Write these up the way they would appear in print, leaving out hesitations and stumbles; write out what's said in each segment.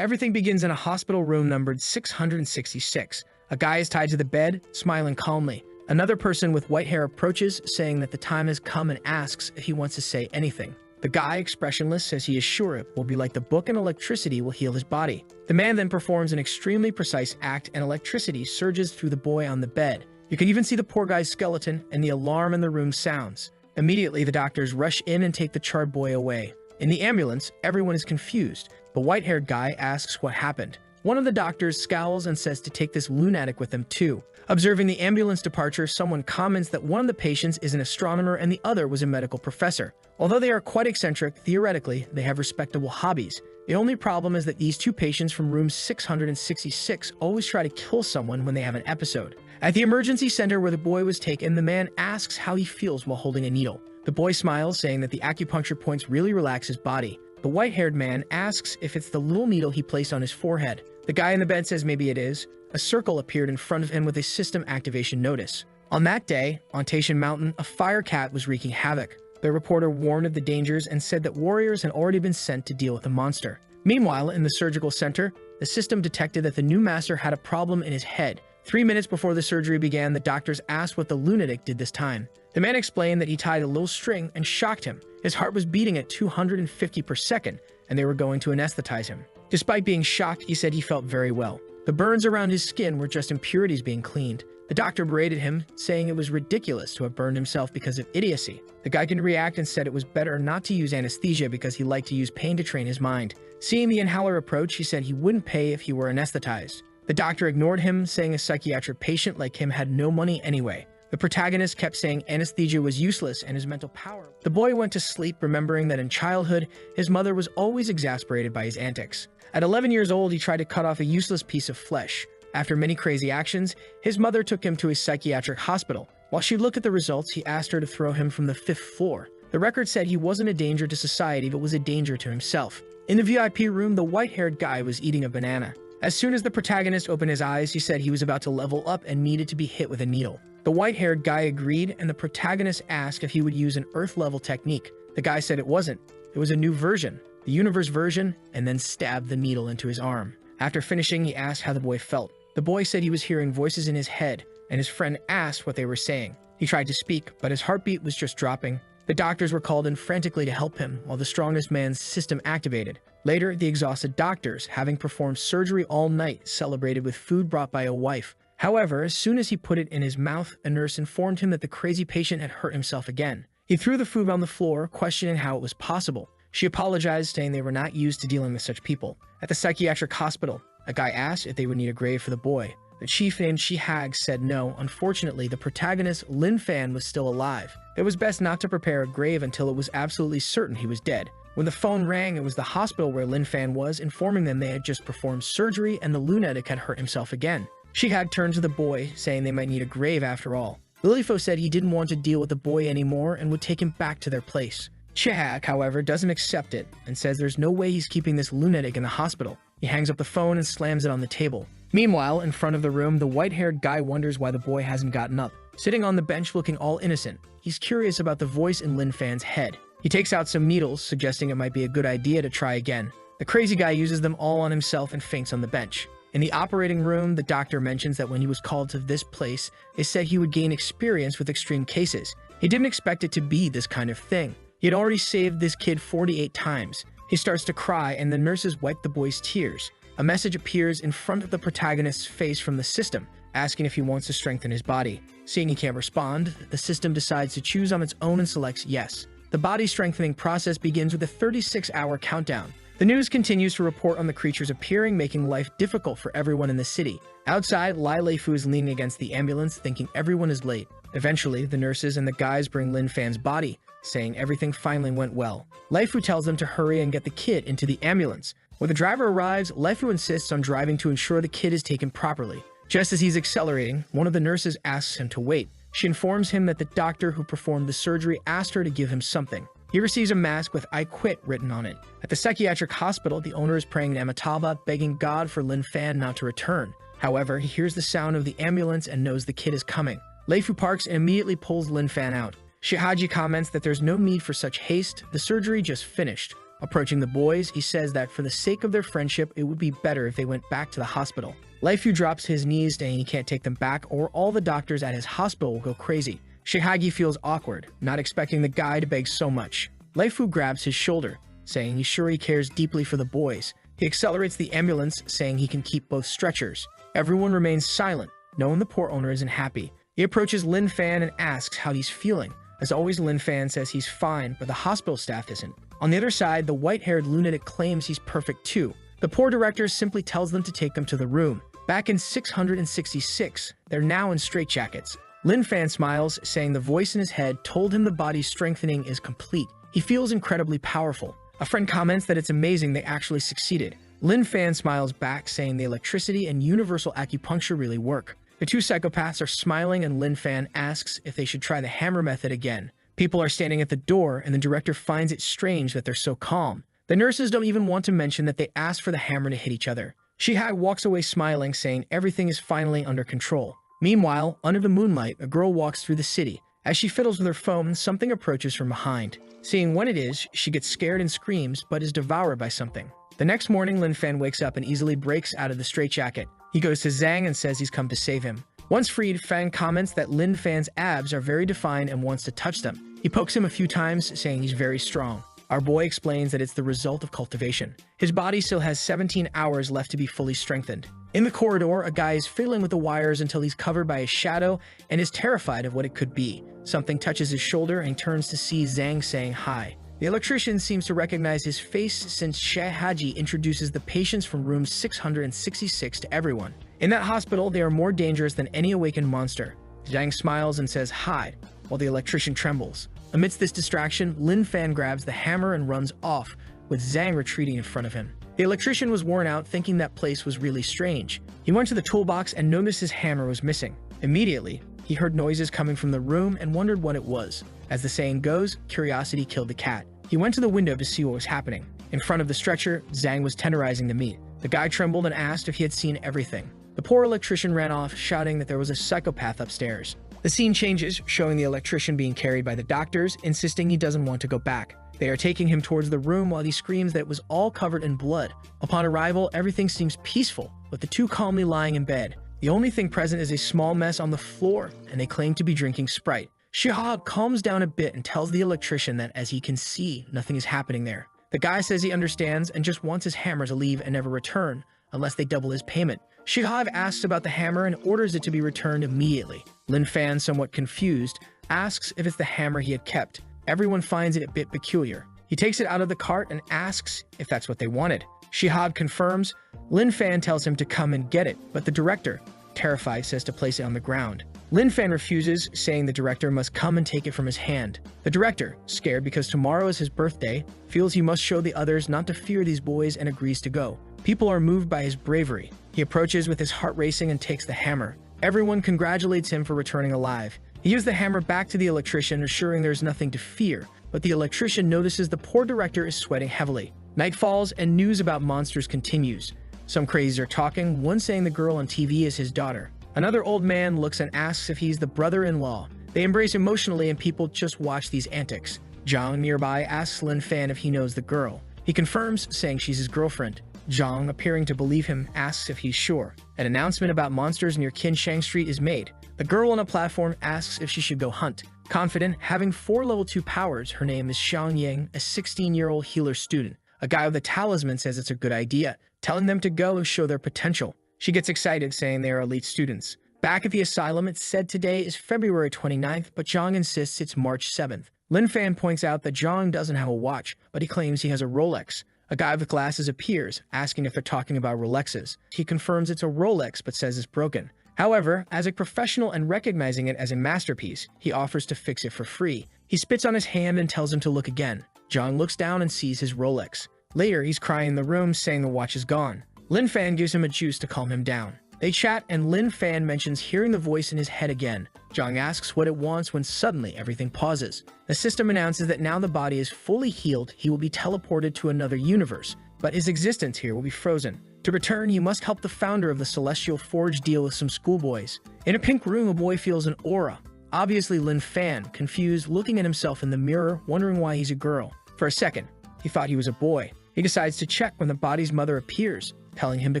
Everything begins in a hospital room numbered 666. A guy is tied to the bed, smiling calmly. Another person with white hair approaches, saying that the time has come and asks if he wants to say anything. The guy, expressionless, says he is sure it will be like the book and electricity will heal his body. The man then performs an extremely precise act and electricity surges through the boy on the bed. You can even see the poor guy's skeleton, and the alarm in the room sounds. Immediately, the doctors rush in and take the charred boy away. In the ambulance, everyone is confused. The white-haired guy asks what happened. One of the doctors scowls and says to take this lunatic with them too. Observing the ambulance departure, someone comments that one of the patients is an astronomer and the other was a medical professor. Although they are quite eccentric, theoretically, they have respectable hobbies. The only problem is that these two patients from room 666 always try to kill someone when they have an episode. At the emergency center where the boy was taken, the man asks how he feels while holding a needle. The boy smiles, saying that the acupuncture points really relax his body. The white-haired man asks if it's the little needle he placed on his forehead. The guy in the bed says maybe it is. A circle appeared in front of him with a system activation notice. On that day, on Qingshan Mountain, a fire cat was wreaking havoc. The reporter warned of the dangers and said that warriors had already been sent to deal with the monster. Meanwhile, in the surgical center, the system detected that the new master had a problem in his head. 3 minutes before the surgery began, the doctors asked what the lunatic did this time. The man explained that he tied a little string and shocked him. His heart was beating at 250 per second, and they were going to anesthetize him. Despite being shocked, he said he felt very well. The burns around his skin were just impurities being cleaned. The doctor berated him, saying it was ridiculous to have burned himself because of idiocy. The guy could react and said it was better not to use anesthesia because he liked to use pain to train his mind. Seeing the inhaler approach, he said he wouldn't pay if he were anesthetized. The doctor ignored him, saying a psychiatric patient like him had no money anyway. The protagonist kept saying anesthesia was useless and his mental power. The boy went to sleep, remembering that in childhood, his mother was always exasperated by his antics. At 11 years old, he tried to cut off a useless piece of flesh. After many crazy actions, his mother took him to a psychiatric hospital. While she looked at the results, he asked her to throw him from the 5th floor. The record said he wasn't a danger to society, but was a danger to himself. In the VIP room, the white-haired guy was eating a banana. As soon as the protagonist opened his eyes, he said he was about to level up and needed to be hit with a needle. The white-haired guy agreed, and the protagonist asked if he would use an Earth-level technique. The guy said it wasn't. It was a new version, the universe version, and then stabbed the needle into his arm. After finishing, he asked how the boy felt. The boy said he was hearing voices in his head, and his friend asked what they were saying. He tried to speak, but his heartbeat was just dropping. The doctors were called in frantically to help him, while the strongest man's system activated. Later, the exhausted doctors, having performed surgery all night, celebrated with food brought by a wife. However, as soon as he put it in his mouth, a nurse informed him that the crazy patient had hurt himself again. He threw the food on the floor, questioning how it was possible. She apologized, saying they were not used to dealing with such people. At the psychiatric hospital, a guy asked if they would need a grave for the boy. The chief named Shihag said no. Unfortunately, the protagonist, Lin Fan, was still alive. It was best not to prepare a grave until it was absolutely certain he was dead. When the phone rang, it was the hospital where Lin Fan was, informing them they had just performed surgery and the lunatic had hurt himself again. Shihag turned to the boy, saying they might need a grave after all. Lilifo said he didn't want to deal with the boy anymore and would take him back to their place. Shihag, however, doesn't accept it and says there's no way he's keeping this lunatic in the hospital. He hangs up the phone and slams it on the table. Meanwhile, in front of the room, the white-haired guy wonders why the boy hasn't gotten up. Sitting on the bench looking all innocent, he's curious about the voice in Lin Fan's head. He takes out some needles, suggesting it might be a good idea to try again. The crazy guy uses them all on himself and faints on the bench. In the operating room, the doctor mentions that when he was called to this place, they said he would gain experience with extreme cases. He didn't expect it to be this kind of thing. He had already saved this kid 48 times. He starts to cry, and the nurses wipe the boy's tears. A message appears in front of the protagonist's face from the system, asking if he wants to strengthen his body. Seeing he can't respond, the system decides to choose on its own and selects yes. The body strengthening process begins with a 36-hour countdown. The news continues to report on the creatures appearing, making life difficult for everyone in the city. Outside, Lai Leifu is leaning against the ambulance, thinking everyone is late. Eventually, the nurses and the guys bring Lin Fan's body, saying everything finally went well. Leifu tells them to hurry and get the kid into the ambulance. When the driver arrives, Leifu insists on driving to ensure the kid is taken properly. Just as he's accelerating, one of the nurses asks him to wait. She informs him that the doctor who performed the surgery asked her to give him something. He receives a mask with "I quit" written on it. At the psychiatric hospital, the owner is praying to Amitabha, begging God for Lin Fan not to return. However, he hears the sound of the ambulance and knows the kid is coming. Leifu parks and immediately pulls Lin Fan out. Shihaji comments that there's no need for such haste, the surgery just finished. Approaching the boys, he says that for the sake of their friendship, it would be better if they went back to the hospital. Laifu drops to his knees, saying he can't take them back or all the doctors at his hospital will go crazy. Shihagi feels awkward, not expecting the guy to beg so much. Laifu grabs his shoulder, saying he's sure he cares deeply for the boys. He accelerates the ambulance, saying he can keep both stretchers. Everyone remains silent, knowing the poor owner isn't happy. He approaches Lin Fan and asks how he's feeling. As always, Lin Fan says he's fine, but the hospital staff isn't. On the other side, the white-haired lunatic claims he's perfect too. The poor director simply tells them to take them to the room. Back in 666, they're now in straitjackets. Lin Fan smiles, saying the voice in his head told him the body's strengthening is complete. He feels incredibly powerful. A friend comments that it's amazing they actually succeeded. Lin Fan smiles back, saying the electricity and universal acupuncture really work. The two psychopaths are smiling, and Lin Fan asks if they should try the hammer method again. People are standing at the door, and the director finds it strange that they're so calm. The nurses don't even want to mention that they asked for the hammer to hit each other. Shihag walks away smiling, saying everything is finally under control. Meanwhile, under the moonlight, a girl walks through the city. As she fiddles with her phone, something approaches from behind. Seeing what it is, she gets scared and screams, but is devoured by something. The next morning, Lin Fan wakes up and easily breaks out of the straitjacket. He goes to Zhang and says he's come to save him. Once freed, Fan comments that Lin Fan's abs are very defined and wants to touch them. He pokes him a few times, saying he's very strong. Our boy explains that it's the result of cultivation. His body still has 17 hours left to be fully strengthened. In the corridor, a guy is fiddling with the wires until he's covered by a shadow and is terrified of what it could be. Something touches his shoulder and he turns to see Zhang saying hi. The electrician seems to recognize his face since Shihagi introduces the patients from room 666 to everyone. In that hospital, they are more dangerous than any awakened monster. Zhang smiles and says hi, while the electrician trembles. Amidst this distraction, Lin Fan grabs the hammer and runs off, with Zhang retreating in front of him. The electrician was worn out, thinking that place was really strange. He went to the toolbox and noticed his hammer was missing. Immediately, he heard noises coming from the room and wondered what it was. As the saying goes, curiosity killed the cat. He went to the window to see what was happening. In front of the stretcher, Zhang was tenderizing the meat. The guy trembled and asked if he had seen everything. The poor electrician ran off, shouting that there was a psychopath upstairs. The scene changes, showing the electrician being carried by the doctors, insisting he doesn't want to go back. They are taking him towards the room while he screams that it was all covered in blood. Upon arrival, everything seems peaceful, with the two calmly lying in bed. The only thing present is a small mess on the floor, and they claim to be drinking Sprite. Shihag calms down a bit and tells the electrician that as he can see, nothing is happening there. The guy says he understands and just wants his hammer to leave and never return, unless they double his payment. Shihag asks about the hammer and orders it to be returned immediately. Lin Fan, somewhat confused, asks if it's the hammer he had kept. Everyone finds it a bit peculiar. He takes it out of the cart and asks if that's what they wanted. Shihag confirms. Lin Fan tells him to come and get it, but the director, terrified, says to place it on the ground. Lin Fan refuses, saying the director must come and take it from his hand. The director, scared because tomorrow is his birthday, feels he must show the others not to fear these boys and agrees to go. People are moved by his bravery. He approaches with his heart racing and takes the hammer. Everyone congratulates him for returning alive. He gives the hammer back to the electrician, assuring there's nothing to fear, but the electrician notices the poor director is sweating heavily. Night falls and news about monsters continues. Some crazies are talking, one saying the girl on TV is his daughter. Another old man looks and asks if he's the brother-in-law. They embrace emotionally and people just watch these antics. Zhang nearby asks Lin Fan if he knows the girl. He confirms, saying she's his girlfriend. Zhang, appearing to believe him, asks if he's sure. An announcement about monsters near Qingshan Street is made. The girl on a platform asks if she should go hunt. Confident, having 4 level 2 powers, her name is Xiang Yang, a 16-year-old healer student. A guy with a talisman says it's a good idea, telling them to go and show their potential. She gets excited, saying they are elite students. Back at the asylum, it's said today is February 29th, but Zhang insists it's March 7th. Lin Fan points out that Zhang doesn't have a watch, but he claims he has a Rolex. A guy with glasses appears, asking if they're talking about Rolexes. He confirms it's a Rolex, but says it's broken. However, as a professional and recognizing it as a masterpiece, he offers to fix it for free. He spits on his hand and tells him to look again. Zhang looks down and sees his Rolex. Later, he's crying in the room, saying the watch is gone. Lin Fan gives him a juice to calm him down. They chat, and Lin Fan mentions hearing the voice in his head again. Zhang asks what it wants when suddenly everything pauses. The system announces that now the body is fully healed, he will be teleported to another universe, but his existence here will be frozen. To return, he must help the founder of the Celestial Forge deal with some schoolboys. In a pink room, a boy feels an aura. Obviously Lin Fan, confused, looking at himself in the mirror, wondering why he's a girl. For a second, He thought he was a boy. He decides to check when the body's mother appears, telling him to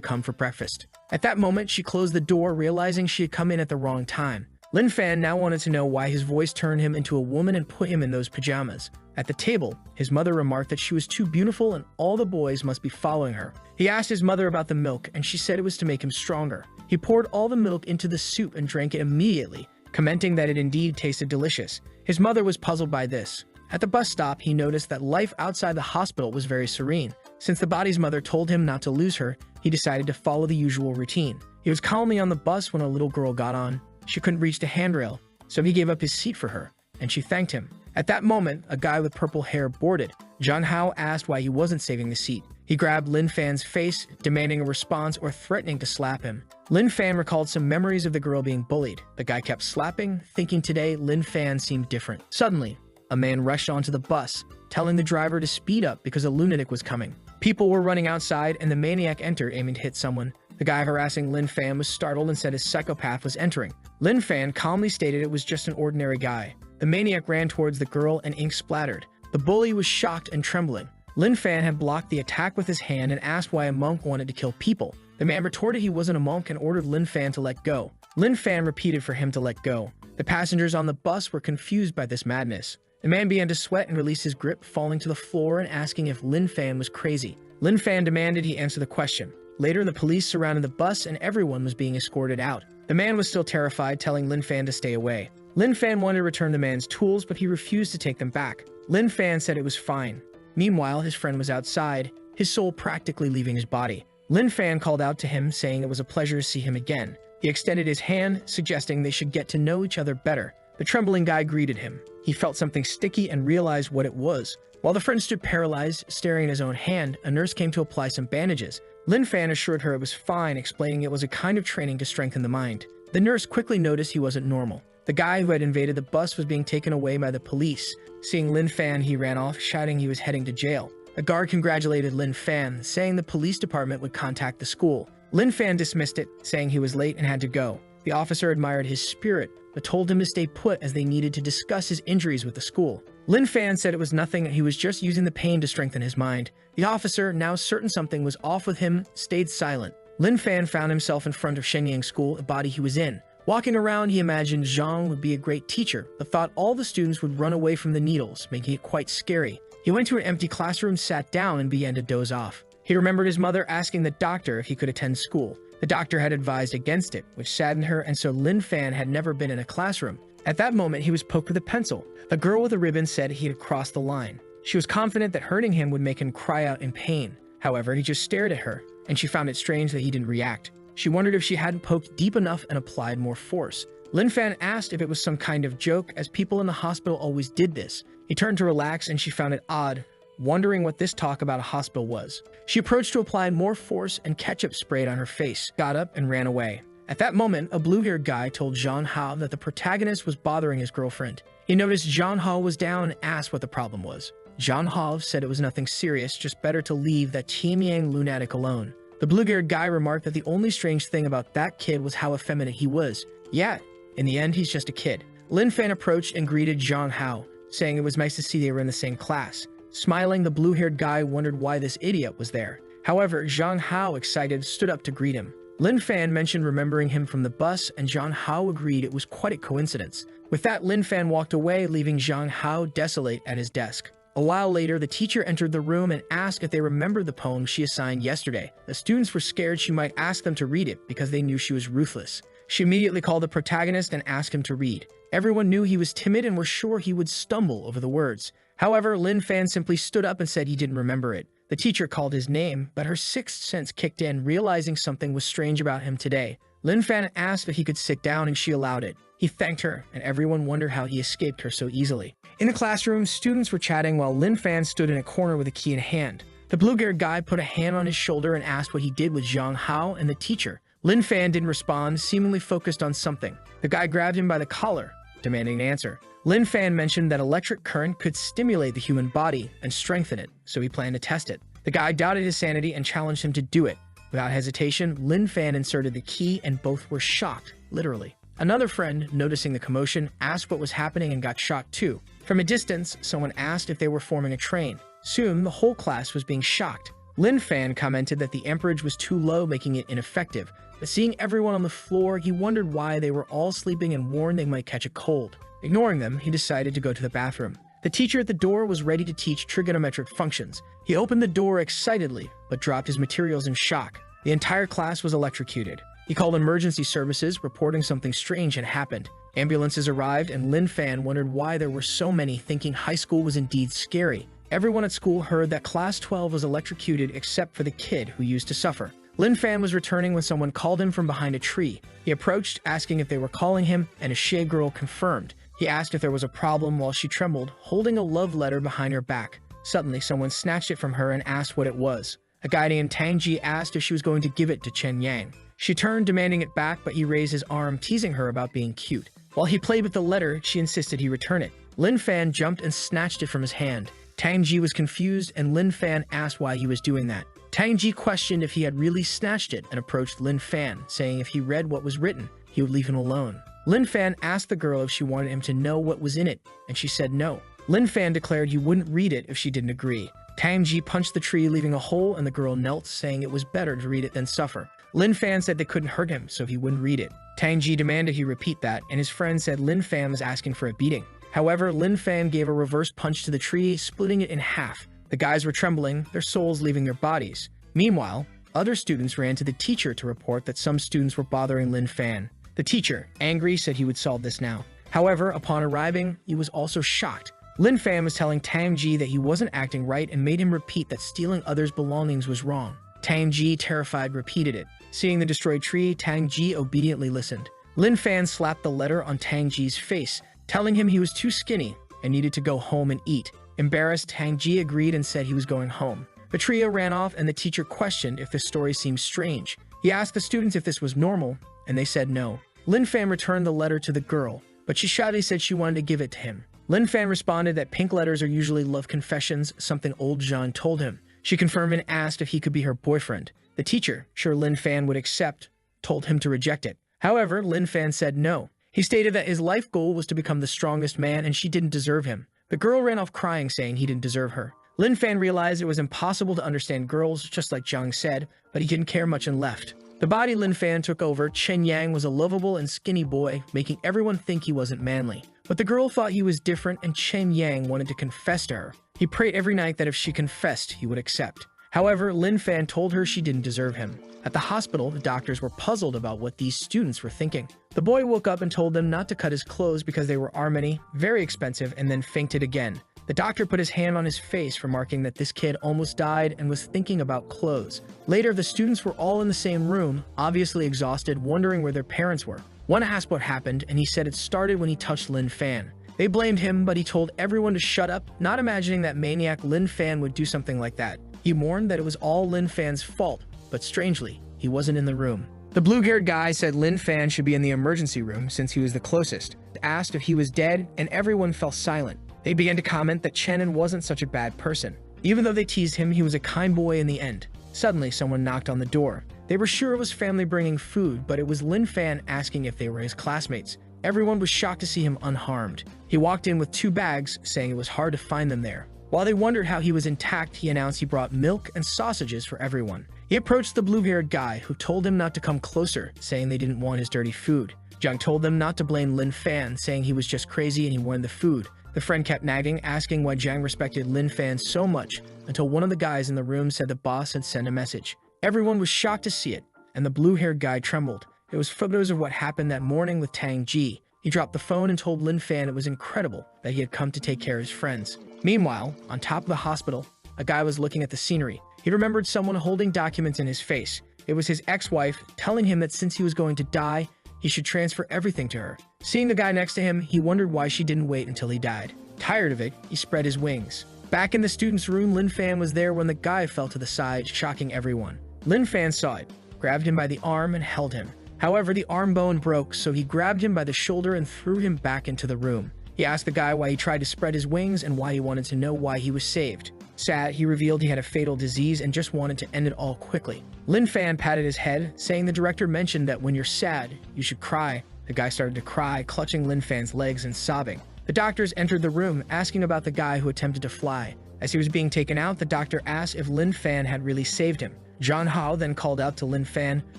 come for breakfast. At that moment, she closed the door, realizing she had come in at the wrong time. Lin Fan now wanted to know why his voice turned him into a woman and put him in those pajamas. At the table, his mother remarked that she was too beautiful and all the boys must be following her. He asked his mother about the milk, and she said it was to make him stronger. He poured all the milk into the soup and drank it immediately, commenting that it indeed tasted delicious. His mother was puzzled by this. At the bus stop, he noticed that life outside the hospital was very serene. Since the body's mother told him not to lose her, he decided to follow the usual routine. He was calmly on the bus when a little girl got on. She couldn't reach the handrail, so he gave up his seat for her, and she thanked him. At that moment, a guy with purple hair boarded. John Hao asked why he wasn't saving the seat. He grabbed Lin Fan's face, demanding a response or threatening to slap him. Lin Fan recalled some memories of the girl being bullied. The guy kept slapping, thinking today Lin Fan seemed different. Suddenly, a man rushed onto the bus, telling the driver to speed up because a lunatic was coming. People were running outside, and the maniac entered, aiming to hit someone. The guy harassing Lin Fan was startled and said his psychopath was entering. Lin Fan calmly stated it was just an ordinary guy. The maniac ran towards the girl and ink splattered. The bully was shocked and trembling. Lin Fan had blocked the attack with his hand and asked why a monk wanted to kill people. The man retorted he wasn't a monk and ordered Lin Fan to let go. Lin Fan repeated for him to let go. The passengers on the bus were confused by this madness. The man began to sweat and release his grip, falling to the floor and asking if Lin Fan was crazy. Lin Fan demanded he answer the question. Later, the police surrounded the bus and everyone was being escorted out. The man was still terrified, telling Lin Fan to stay away. Lin Fan wanted to return the man's tools, but he refused to take them back. Lin Fan said it was fine. Meanwhile, his friend was outside, his soul practically leaving his body. Lin Fan called out to him, saying it was a pleasure to see him again. He extended his hand, suggesting they should get to know each other better. The trembling guy greeted him. He felt something sticky and realized what it was. While the friend stood paralyzed, staring at his own hand, a nurse came to apply some bandages. Lin Fan assured her it was fine, explaining it was a kind of training to strengthen the mind. The nurse quickly noticed he wasn't normal. The guy who had invaded the bus was being taken away by the police. Seeing Lin Fan, he ran off, shouting he was heading to jail. A guard congratulated Lin Fan, saying the police department would contact the school. Lin Fan dismissed it, saying he was late and had to go. The officer admired his spirit, but told him to stay put as they needed to discuss his injuries with the school. Lin Fan said it was nothing and he was just using the pain to strengthen his mind. The officer, now certain something was off with him, stayed silent. Lin Fan found himself in front of Shenyang School, a body he was in. Walking around, he imagined Zhang would be a great teacher, but thought all the students would run away from the needles, making it quite scary. He went to an empty classroom, sat down, and began to doze off. He remembered his mother asking the doctor if he could attend school. The doctor had advised against it, which saddened her, and so Lin Fan had never been in a classroom. At that moment, he was poked with a pencil. The girl with a ribbon said he had crossed the line. She was confident that hurting him would make him cry out in pain. However, he just stared at her, and she found it strange that he didn't react. She wondered if she hadn't poked deep enough and applied more force. Lin Fan asked if it was some kind of joke, as people in the hospital always did this. He turned to relax, and she found it odd, wondering what this talk about a hospital was. She approached to apply more force and ketchup sprayed on her face, got up, and ran away. At that moment, a blue-haired guy told Zhang Hao that the protagonist was bothering his girlfriend. He noticed Zhang Hao was down and asked what the problem was. Zhang Hao said it was nothing serious, just better to leave that Tianyang lunatic alone. The blue-haired guy remarked that the only strange thing about that kid was how effeminate he was. Yeah, in the end, he's just a kid. Lin Fan approached and greeted Zhang Hao, saying it was nice to see they were in the same class. Smiling, the blue-haired guy wondered why this idiot was there. However, Zhang Hao, excited, stood up to greet him. Lin Fan mentioned remembering him from the bus, and Zhang Hao agreed it was quite a coincidence. With that, Lin Fan walked away, leaving Zhang Hao desolate at his desk. A while later, the teacher entered the room and asked if they remembered the poem she assigned yesterday. The students were scared she might ask them to read it because they knew she was ruthless. She immediately called the protagonist and asked him to read. Everyone knew he was timid and were sure he would stumble over the words. However, Lin Fan simply stood up and said he didn't remember it. The teacher called his name, but her sixth sense kicked in, realizing something was strange about him today. Lin Fan asked if he could sit down and she allowed it. He thanked her, and everyone wondered how he escaped her so easily. In the classroom, students were chatting while Lin Fan stood in a corner with a key in hand. The blue-haired guy put a hand on his shoulder and asked what he did with Zhang Hao and the teacher. Lin Fan didn't respond, seemingly focused on something. The guy grabbed him by the collar, demanding an answer. Lin Fan mentioned that electric current could stimulate the human body and strengthen it, so he planned to test it. The guy doubted his sanity and challenged him to do it. Without hesitation, Lin Fan inserted the key and both were shocked, literally. Another friend, noticing the commotion, asked what was happening and got shocked too. From a distance, someone asked if they were forming a train. Soon, the whole class was being shocked. Lin Fan commented that the amperage was too low, making it ineffective, but seeing everyone on the floor, he wondered why they were all sleeping and warned they might catch a cold. Ignoring them, he decided to go to the bathroom. The teacher at the door was ready to teach trigonometric functions. He opened the door excitedly, but dropped his materials in shock. The entire class was electrocuted. He called emergency services, reporting something strange had happened. Ambulances arrived, and Lin Fan wondered why there were so many, thinking high school was indeed scary. Everyone at school heard that Class 12 was electrocuted except for the kid who used to suffer. Lin Fan was returning when someone called him from behind a tree. He approached, asking if they were calling him, and a Shade girl confirmed. He asked if there was a problem while she trembled, holding a love letter behind her back. Suddenly, someone snatched it from her and asked what it was. A guy named Tang Ji asked if she was going to give it to Chen Yang. She turned, demanding it back, but he raised his arm, teasing her about being cute. While he played with the letter, she insisted he return it. Lin Fan jumped and snatched it from his hand. Tang Ji was confused, and Lin Fan asked why he was doing that. Tang Ji questioned if he had really snatched it and approached Lin Fan, saying if he read what was written, he would leave him alone. Lin Fan asked the girl if she wanted him to know what was in it, and she said no. Lin Fan declared he wouldn't read it if she didn't agree. Tang Ji punched the tree, leaving a hole, and the girl knelt, saying it was better to read it than suffer. Lin Fan said they couldn't hurt him, so he wouldn't read it. Tang Ji demanded he repeat that, and his friend said Lin Fan was asking for a beating. However, Lin Fan gave a reverse punch to the tree, splitting it in half. The guys were trembling, their souls leaving their bodies. Meanwhile, other students ran to the teacher to report that some students were bothering Lin Fan. The teacher, angry, said he would solve this now. However, upon arriving, he was also shocked. Lin Fan was telling Tang Ji that he wasn't acting right and made him repeat that stealing others' belongings was wrong. Tang Ji, terrified, repeated it. Seeing the destroyed tree, Tang Ji obediently listened. Lin Fan slapped the letter on Tang Ji's face, telling him he was too skinny and needed to go home and eat. Embarrassed, Tang Ji agreed and said he was going home. The trio ran off, and the teacher questioned if the story seemed strange. He asked the students if this was normal, and they said no. Lin Fan returned the letter to the girl, but she shyly said she wanted to give it to him. Lin Fan responded that pink letters are usually love confessions, something old Jean told him. She confirmed and asked if he could be her boyfriend. The teacher, sure Lin Fan would accept, told him to reject it. However, Lin Fan said no. He stated that his life goal was to become the strongest man and she didn't deserve him. The girl ran off crying, saying he didn't deserve her. Lin Fan realized it was impossible to understand girls, just like Zhang said, but he didn't care much and left. The body Lin Fan took over, Chen Yang was a lovable and skinny boy, making everyone think he wasn't manly. But the girl thought he was different, and Chen Yang wanted to confess to her. He prayed every night that if she confessed, he would accept. However, Lin Fan told her she didn't deserve him. At the hospital, the doctors were puzzled about what these students were thinking. The boy woke up and told them not to cut his clothes because they were armani, very expensive, and then fainted again. The doctor put his hand on his face, remarking that this kid almost died and was thinking about clothes. Later, the students were all in the same room, obviously exhausted, wondering where their parents were. One asked what happened, and he said it started when he touched Lin Fan. They blamed him, but he told everyone to shut up, not imagining that maniac Lin Fan would do something like that. He mourned that it was all Lin Fan's fault, but strangely, he wasn't in the room. The blue-haired guy said Lin Fan should be in the emergency room since he was the closest. Asked if he was dead, and everyone fell silent. They began to comment that Chenin wasn't such a bad person. Even though they teased him, he was a kind boy in the end. Suddenly, someone knocked on the door. They were sure it was family bringing food, but it was Lin Fan asking if they were his classmates. Everyone was shocked to see him unharmed. He walked in with 2 bags, saying it was hard to find them there. While they wondered how he was intact, he announced he brought milk and sausages for everyone. He approached the blue-haired guy, who told him not to come closer, saying they didn't want his dirty food. Jiang told them not to blame Lin Fan, saying he was just crazy and he wanted the food. The friend kept nagging, asking why Jiang respected Lin Fan so much, until one of the guys in the room said the boss had sent a message. Everyone was shocked to see it, and the blue-haired guy trembled. It was photos of what happened that morning with Tang Ji. He dropped the phone and told Lin Fan it was incredible that he had come to take care of his friends. Meanwhile, on top of the hospital, a guy was looking at the scenery. He remembered someone holding documents in his face. It was his ex-wife, telling him that since he was going to die, he should transfer everything to her. Seeing the guy next to him, he wondered why she didn't wait until he died. Tired of it, he spread his wings. Back in the student's room, Lin Fan was there when the guy fell to the side, shocking everyone. Lin Fan saw it, grabbed him by the arm, and held him. However, the arm bone broke, so he grabbed him by the shoulder and threw him back into the room. He asked the guy why he tried to spread his wings and why he wanted to know why he was saved. Sad, he revealed he had a fatal disease and just wanted to end it all quickly. Lin Fan patted his head, saying the director mentioned that when you're sad, you should cry. The guy started to cry, clutching Lin Fan's legs and sobbing. The doctors entered the room, asking about the guy who attempted to fly. As he was being taken out, the doctor asked if Lin Fan had really saved him. Zhang Hao then called out to Lin Fan,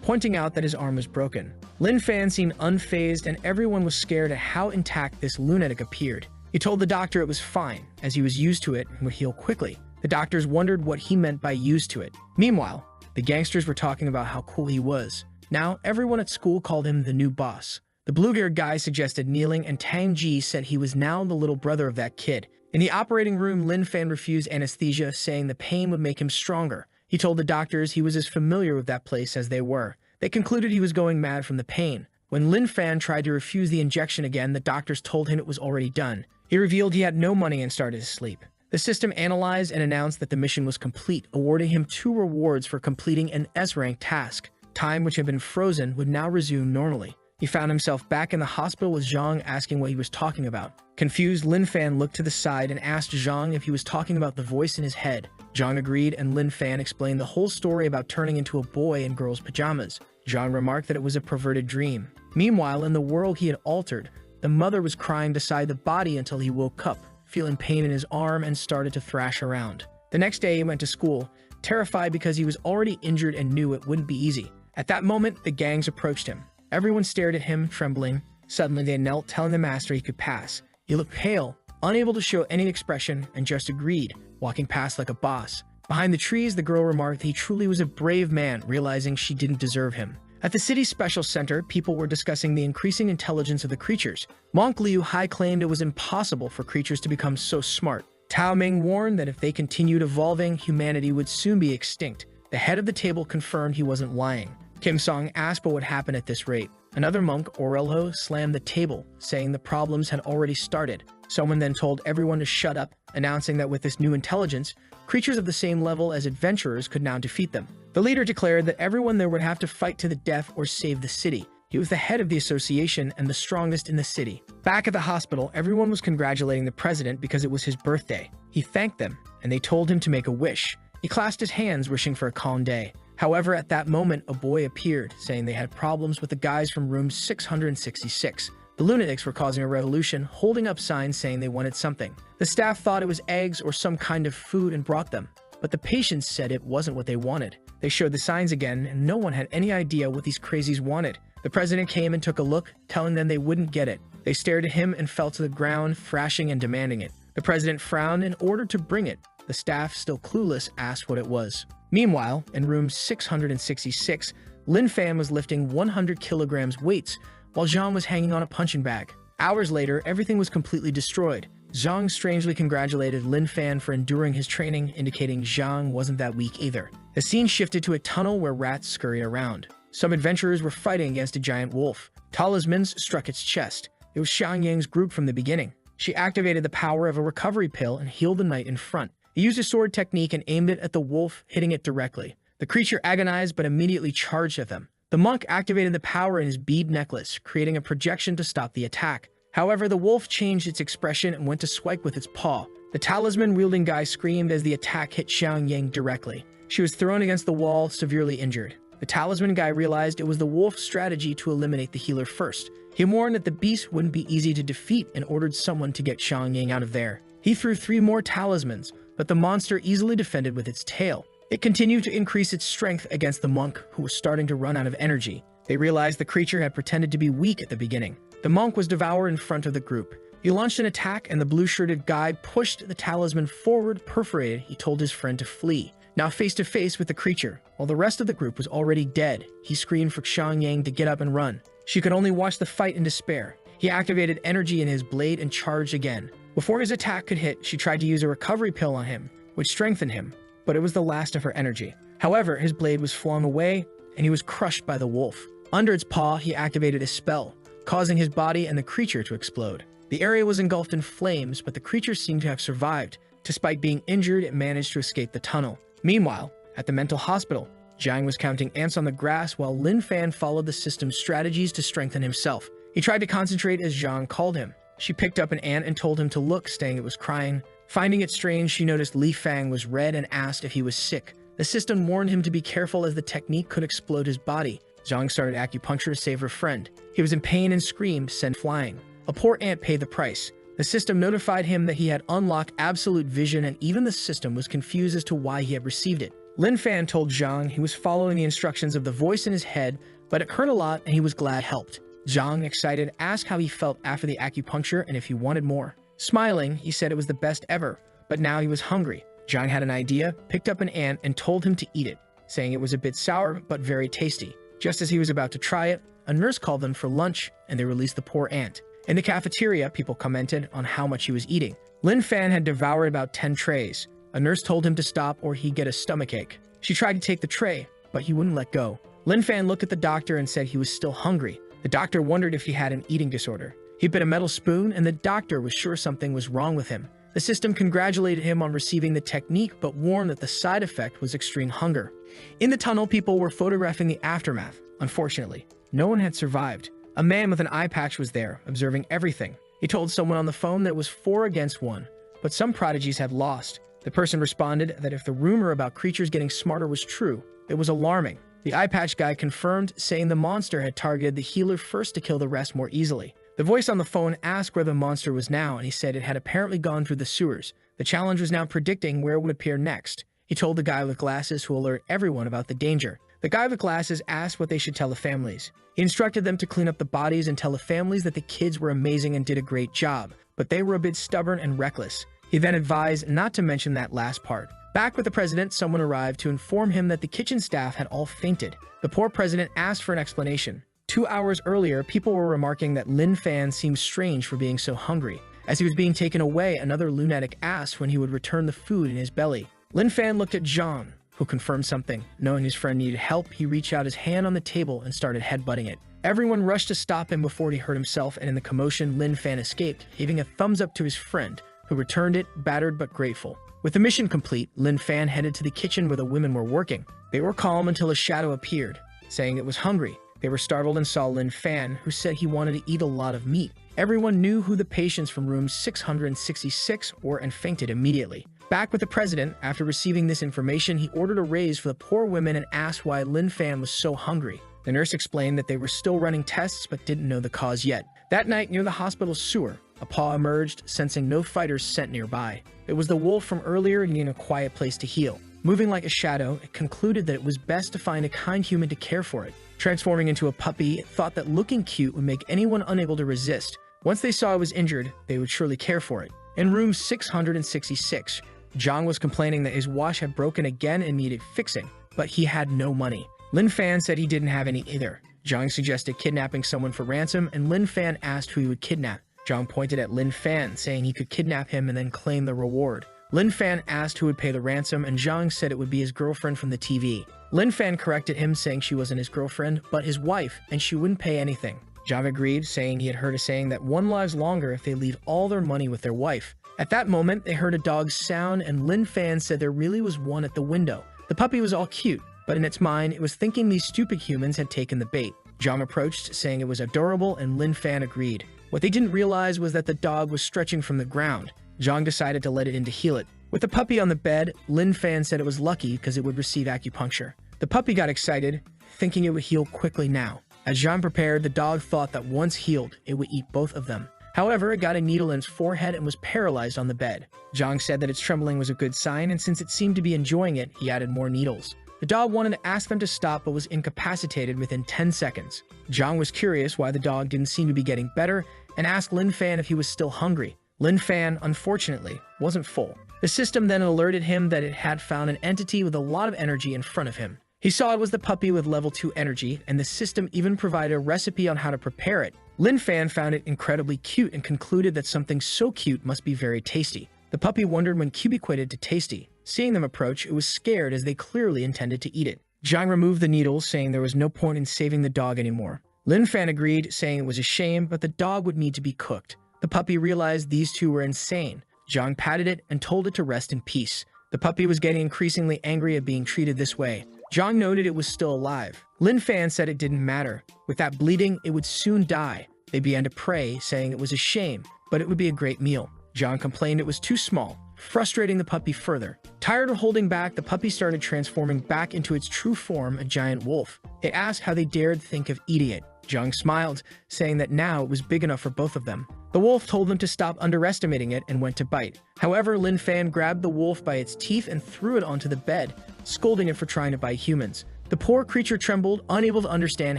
pointing out that his arm was broken. Lin Fan seemed unfazed, and everyone was scared at how intact this lunatic appeared. He told the doctor it was fine, as he was used to it and would heal quickly. The doctors wondered what he meant by used to it. Meanwhile, the gangsters were talking about how cool he was. Now, everyone at school called him the new boss. The blue-haired guy suggested kneeling, and Tang Ji said he was now the little brother of that kid. In the operating room, Lin Fan refused anesthesia, saying the pain would make him stronger. He told the doctors he was as familiar with that place as they were. They concluded he was going mad from the pain. When Lin Fan tried to refuse the injection again, the doctors told him it was already done. He revealed he had no money and started to sleep. The system analyzed and announced that the mission was complete, awarding him 2 rewards for completing an S-rank task. Time, which had been frozen, would now resume normally. He found himself back in the hospital with Zhang asking what he was talking about. Confused, Lin Fan looked to the side and asked Zhang if he was talking about the voice in his head. Zhang agreed, and Lin Fan explained the whole story about turning into a boy in girls' pajamas. Zhang remarked that it was a perverted dream. Meanwhile, in the world he had altered, the mother was crying beside the body until he woke up, feeling pain in his arm, and started to thrash around. The next day, he went to school, terrified because he was already injured and knew it wouldn't be easy. At that moment, the gangs approached him. Everyone stared at him, trembling. Suddenly, they knelt, telling the master he could pass. He looked pale, unable to show any expression, and just agreed, walking past like a boss. Behind the trees, the girl remarked he truly was a brave man, realizing she didn't deserve him. At the city's special center, people were discussing the increasing intelligence of the creatures. Monk Liu Hai claimed it was impossible for creatures to become so smart. Tao Ming warned that if they continued evolving, humanity would soon be extinct. The head of the table confirmed he wasn't lying. Kim Song asked what would happen at this rate. Another monk, Orelho, slammed the table, saying the problems had already started. Someone then told everyone to shut up, announcing that with this new intelligence, creatures of the same level as adventurers could now defeat them. The leader declared that everyone there would have to fight to the death or save the city. He was the head of the association and the strongest in the city. Back at the hospital, everyone was congratulating the president because it was his birthday. He thanked them, and they told him to make a wish. He clasped his hands, wishing for a calm day. However, at that moment, a boy appeared, saying they had problems with the guys from room 666. The lunatics were causing a revolution, holding up signs saying they wanted something. The staff thought it was eggs or some kind of food and brought them, but the patients said it wasn't what they wanted. They showed the signs again, and no one had any idea what these crazies wanted. The president came and took a look, telling them they wouldn't get it. They stared at him and fell to the ground, thrashing and demanding it. The president frowned and ordered to bring it. The staff, still clueless, asked what it was. Meanwhile, in room 666, Lin Fan was lifting 100 kilograms weights, while Zhang was hanging on a punching bag. Hours later, everything was completely destroyed. Zhang strangely congratulated Lin Fan for enduring his training, indicating Zhang wasn't that weak either. The scene shifted to a tunnel where rats scurried around. Some adventurers were fighting against a giant wolf. Talismans struck its chest. It was Xiang Yang's group from the beginning. She activated the power of a recovery pill and healed the knight in front. He used a sword technique and aimed it at the wolf, hitting it directly. The creature agonized but immediately charged at them. The monk activated the power in his bead necklace, creating a projection to stop the attack. However, the wolf changed its expression and went to swipe with its paw. The talisman-wielding guy screamed as the attack hit Xiang Yang directly. She was thrown against the wall, severely injured. The talisman guy realized it was the wolf's strategy to eliminate the healer first. He warned that the beast wouldn't be easy to defeat and ordered someone to get Xiang Yang out of there. He threw 3 more talismans, but the monster easily defended with its tail. It continued to increase its strength against the monk, who was starting to run out of energy. They realized the creature had pretended to be weak at the beginning. The monk was devoured in front of the group. He launched an attack, and the blue-shirted guy pushed the talisman forward. Perforated, he told his friend to flee. Now face to face with the creature, while the rest of the group was already dead, he screamed for Xiang Yang to get up and run. She could only watch the fight in despair. He activated energy in his blade and charged again. Before his attack could hit, she tried to use a recovery pill on him, which strengthened him, but it was the last of her energy. However, his blade was flung away, and he was crushed by the wolf. Under its paw, he activated a spell, causing his body and the creature to explode. The area was engulfed in flames, but the creature seemed to have survived. Despite being injured, it managed to escape the tunnel. Meanwhile, at the mental hospital, Zhang was counting ants on the grass while Lin Fan followed the system's strategies to strengthen himself. He tried to concentrate as Zhang called him. She picked up an ant and told him to look, saying it was crying. Finding it strange, she noticed Li Fang was red and asked if he was sick. The system warned him to be careful as the technique could explode his body. Zhang started acupuncture to save her friend. He was in pain and screamed, sent flying. A poor ant paid the price. The system notified him that he had unlocked absolute vision, and even the system was confused as to why he had received it. Lin Fan told Zhang he was following the instructions of the voice in his head, but it hurt a lot and he was glad it helped. Zhang, excited, asked how he felt after the acupuncture and if he wanted more. Smiling, he said it was the best ever, but now he was hungry. Zhang had an idea, picked up an ant, and told him to eat it, saying it was a bit sour but very tasty. Just as he was about to try it, a nurse called them for lunch and they released the poor ant. In the cafeteria, people commented on how much he was eating. Lin Fan had devoured about 10 trays. A nurse told him to stop or he'd get a stomachache. She tried to take the tray, but he wouldn't let go. Lin Fan looked at the doctor and said he was still hungry. The doctor wondered if he had an eating disorder. He bit a metal spoon and the doctor was sure something was wrong with him. The system congratulated him on receiving the technique but warned that the side effect was extreme hunger. In the tunnel, people were photographing the aftermath. Unfortunately, no one had survived. A man with an eye patch was there, observing everything. He told someone on the phone that it was 4 against 1, but some prodigies had lost. The person responded that if the rumor about creatures getting smarter was true, it was alarming. The eye patch guy confirmed, saying the monster had targeted the healer first to kill the rest more easily. The voice on the phone asked where the monster was now, and he said it had apparently gone through the sewers. The challenge was now predicting where it would appear next. He told the guy with glasses who alert everyone about the danger. The guy with glasses asked what they should tell the families. He instructed them to clean up the bodies and tell the families that the kids were amazing and did a great job, but they were a bit stubborn and reckless. He then advised not to mention that last part. Back with the president, someone arrived to inform him that the kitchen staff had all fainted. The poor president asked for an explanation. 2 hours earlier, people were remarking that Lin Fan seemed strange for being so hungry. As he was being taken away, another lunatic asked when he would return the food in his belly. Lin Fan looked at Zhang, who confirmed something. Knowing his friend needed help, he reached out his hand on the table and started headbutting it. Everyone rushed to stop him before he hurt himself, and in the commotion, Lin Fan escaped, giving a thumbs up to his friend, who returned it, battered but grateful. With the mission complete, Lin Fan headed to the kitchen where the women were working. They were calm until a shadow appeared, saying it was hungry. They were startled and saw Lin Fan, who said he wanted to eat a lot of meat. Everyone knew who the patients from room 666 were and fainted immediately. Back with the president, after receiving this information, he ordered a raise for the poor women and asked why Lin Fan was so hungry. The nurse explained that they were still running tests but didn't know the cause yet. That night, near the hospital's sewer, a paw emerged, sensing no fighters sent nearby. It was the wolf from earlier needing a quiet place to heal. Moving like a shadow, it concluded that it was best to find a kind human to care for it. Transforming into a puppy, it thought that looking cute would make anyone unable to resist. Once they saw it was injured, they would surely care for it. In room 666, Zhang was complaining that his watch had broken again and needed fixing, but he had no money. Lin Fan said he didn't have any either. Zhang suggested kidnapping someone for ransom, and Lin Fan asked who he would kidnap. Zhang pointed at Lin Fan, saying he could kidnap him and then claim the reward. Lin Fan asked who would pay the ransom, and Zhang said it would be his girlfriend from the TV. Lin Fan corrected him, saying she wasn't his girlfriend, but his wife, and she wouldn't pay anything. Zhang agreed, saying he had heard a saying that one lives longer if they leave all their money with their wife. At that moment, they heard a dog's sound, and Lin Fan said there really was one at the window. The puppy was all cute, but in its mind, it was thinking these stupid humans had taken the bait. Zhang approached, saying it was adorable, and Lin Fan agreed. What they didn't realize was that the dog was stretching from the ground. Zhang decided to let it in to heal it. With the puppy on the bed, Lin Fan said it was lucky because it would receive acupuncture. The puppy got excited, thinking it would heal quickly now. As Zhang prepared, the dog thought that once healed, it would eat both of them. However, it got a needle in its forehead and was paralyzed on the bed. Zhang said that its trembling was a good sign, and since it seemed to be enjoying it, he added more needles. The dog wanted to ask them to stop but was incapacitated within 10 seconds. Zhang was curious why the dog didn't seem to be getting better and asked Lin Fan if he was still hungry. Lin Fan, unfortunately, wasn't full. The system then alerted him that it had found an entity with a lot of energy in front of him. He saw it was the puppy with level 2 energy, and the system even provided a recipe on how to prepare it. Lin Fan found it incredibly cute and concluded that something so cute must be very tasty. The puppy wondered when Cube equated to tasty. Seeing them approach, it was scared as they clearly intended to eat it. Zhang removed the needles, saying there was no point in saving the dog anymore. Lin Fan agreed, saying it was a shame, but the dog would need to be cooked. The puppy realized these two were insane. Zhang patted it and told it to rest in peace. The puppy was getting increasingly angry at being treated this way. Zhang noted it was still alive. Lin Fan said it didn't matter. With that bleeding, it would soon die. They began to pray, saying it was a shame, but it would be a great meal. Zhang complained it was too small, frustrating the puppy further. Tired of holding back, the puppy started transforming back into its true form, a giant wolf. It asked how they dared think of eating it. Zhang smiled, saying that now it was big enough for both of them. The wolf told them to stop underestimating it and went to bite. However, Lin Fan grabbed the wolf by its teeth and threw it onto the bed, scolding it for trying to bite humans. The poor creature trembled, unable to understand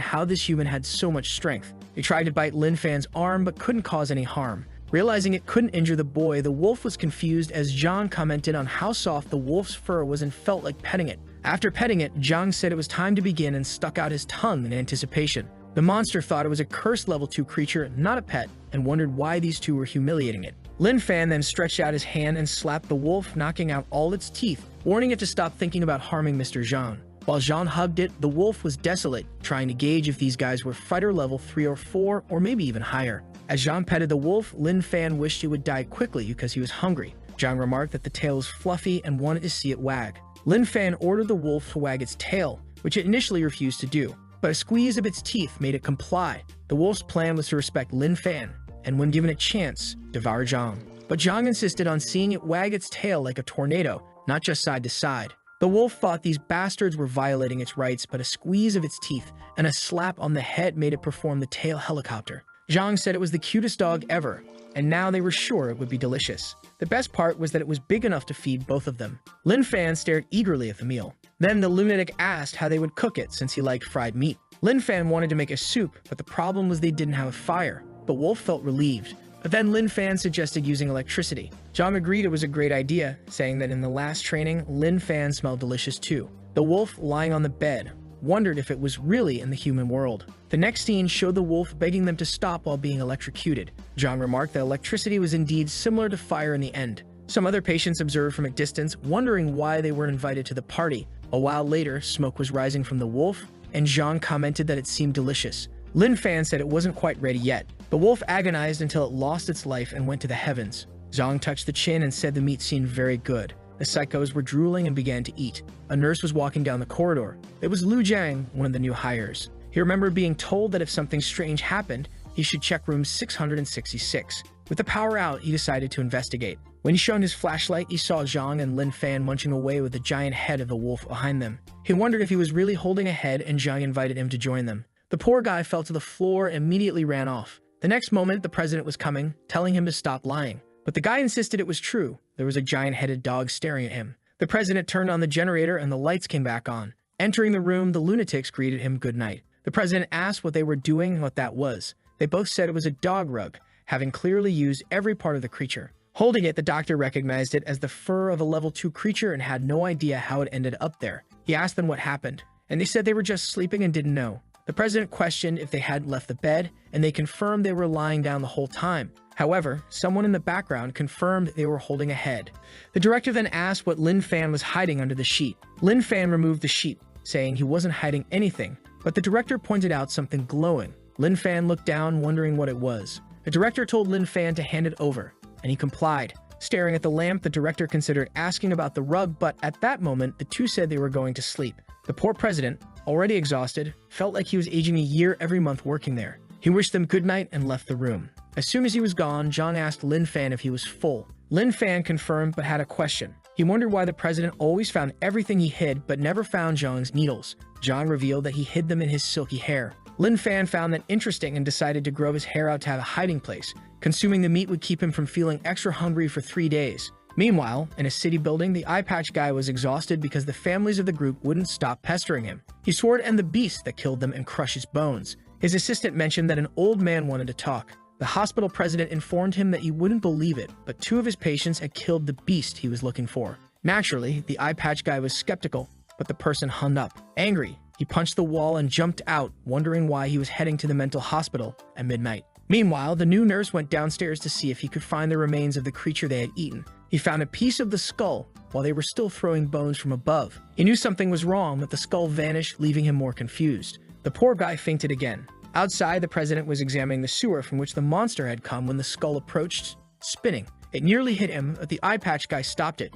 how this human had so much strength. He tried to bite Lin Fan's arm but couldn't cause any harm. Realizing it couldn't injure the boy, the wolf was confused as Zhang commented on how soft the wolf's fur was and felt like petting it. After petting it, Zhang said it was time to begin and stuck out his tongue in anticipation. The monster thought it was a cursed level 2 creature, not a pet, and wondered why these two were humiliating it. Lin Fan then stretched out his hand and slapped the wolf, knocking out all its teeth, warning it to stop thinking about harming Mr. Zhang. While Zhang hugged it, the wolf was desolate, trying to gauge if these guys were fighter level 3 or 4, or maybe even higher. As Zhang petted the wolf, Lin Fan wished he would die quickly because he was hungry. Zhang remarked that the tail was fluffy and wanted to see it wag. Lin Fan ordered the wolf to wag its tail, which it initially refused to do, but a squeeze of its teeth made it comply. The wolf's plan was to respect Lin Fan, and when given a chance, devour Zhang. But Zhang insisted on seeing it wag its tail like a tornado, not just side to side. The wolf thought these bastards were violating its rights, but a squeeze of its teeth and a slap on the head made it perform the tail helicopter. Zhang said it was the cutest dog ever, and now they were sure it would be delicious. The best part was that it was big enough to feed both of them. Lin Fan stared eagerly at the meal. Then the lunatic asked how they would cook it since he liked fried meat. Lin Fan wanted to make a soup, but the problem was they didn't have a fire. But Wolf felt relieved. But then Lin Fan suggested using electricity. Zhang agreed it was a great idea, saying that in the last training, Lin Fan smelled delicious too. The wolf, lying on the bed, wondered if it was really in the human world. The next scene showed the wolf begging them to stop while being electrocuted. Zhang remarked that electricity was indeed similar to fire in the end. Some other patients observed from a distance, wondering why they weren't invited to the party. A while later, smoke was rising from the wolf, and Zhang commented that it seemed delicious. Lin Fan said it wasn't quite ready yet. The wolf agonized until it lost its life and went to the heavens. Zhang touched the chin and said the meat seemed very good. The psychos were drooling and began to eat. A nurse was walking down the corridor. It was Lu Jiang, one of the new hires. He remembered being told that if something strange happened, he should check room 666. With the power out, he decided to investigate. When he shone his flashlight, he saw Zhang and Lin Fan munching away with the giant head of the wolf behind them. He wondered if he was really holding a head, and Zhang invited him to join them. The poor guy fell to the floor and immediately ran off. The next moment, the president was coming, telling him to stop lying. But the guy insisted it was true. There was a giant-headed dog staring at him. The president turned on the generator and the lights came back on. Entering the room, the lunatics greeted him good night. The president asked what they were doing and what that was. They both said it was a dog rug, having clearly used every part of the creature. Holding it, the doctor recognized it as the fur of a level 2 creature and had no idea how it ended up there. He asked them what happened, and they said they were just sleeping and didn't know. The president questioned if they hadn't left the bed, and they confirmed they were lying down the whole time. However, someone in the background confirmed they were holding a head. The director then asked what Lin Fan was hiding under the sheet. Lin Fan removed the sheet, saying he wasn't hiding anything, but the director pointed out something glowing. Lin Fan looked down, wondering what it was. The director told Lin Fan to hand it over, and he complied. Staring at the lamp, the director considered asking about the rug, but at that moment, the two said they were going to sleep. The poor president, already exhausted, felt like he was aging a year every month working there. He wished them good night and left the room. As soon as he was gone, Zhang asked Lin Fan if he was full. Lin Fan confirmed but had a question. He wondered why the president always found everything he hid but never found Zhang's needles. Zhang revealed that he hid them in his silky hair. Lin Fan found that interesting and decided to grow his hair out to have a hiding place. Consuming the meat would keep him from feeling extra hungry for 3 days. Meanwhile, in a city building, the eye patch guy was exhausted because the families of the group wouldn't stop pestering him. He swore to end the beast that killed them and crush his bones. His assistant mentioned that an old man wanted to talk. The hospital president informed him that he wouldn't believe it, but 2 of his patients had killed the beast he was looking for. Naturally, the eye patch guy was skeptical, but the person hung up. Angry, he punched the wall and jumped out, wondering why he was heading to the mental hospital at midnight. Meanwhile, the new nurse went downstairs to see if he could find the remains of the creature they had eaten. He found a piece of the skull while they were still throwing bones from above. He knew something was wrong, but the skull vanished, leaving him more confused. The poor guy fainted again. Outside, the president was examining the sewer from which the monster had come when the skull approached, spinning. It nearly hit him, but the eye patch guy stopped it,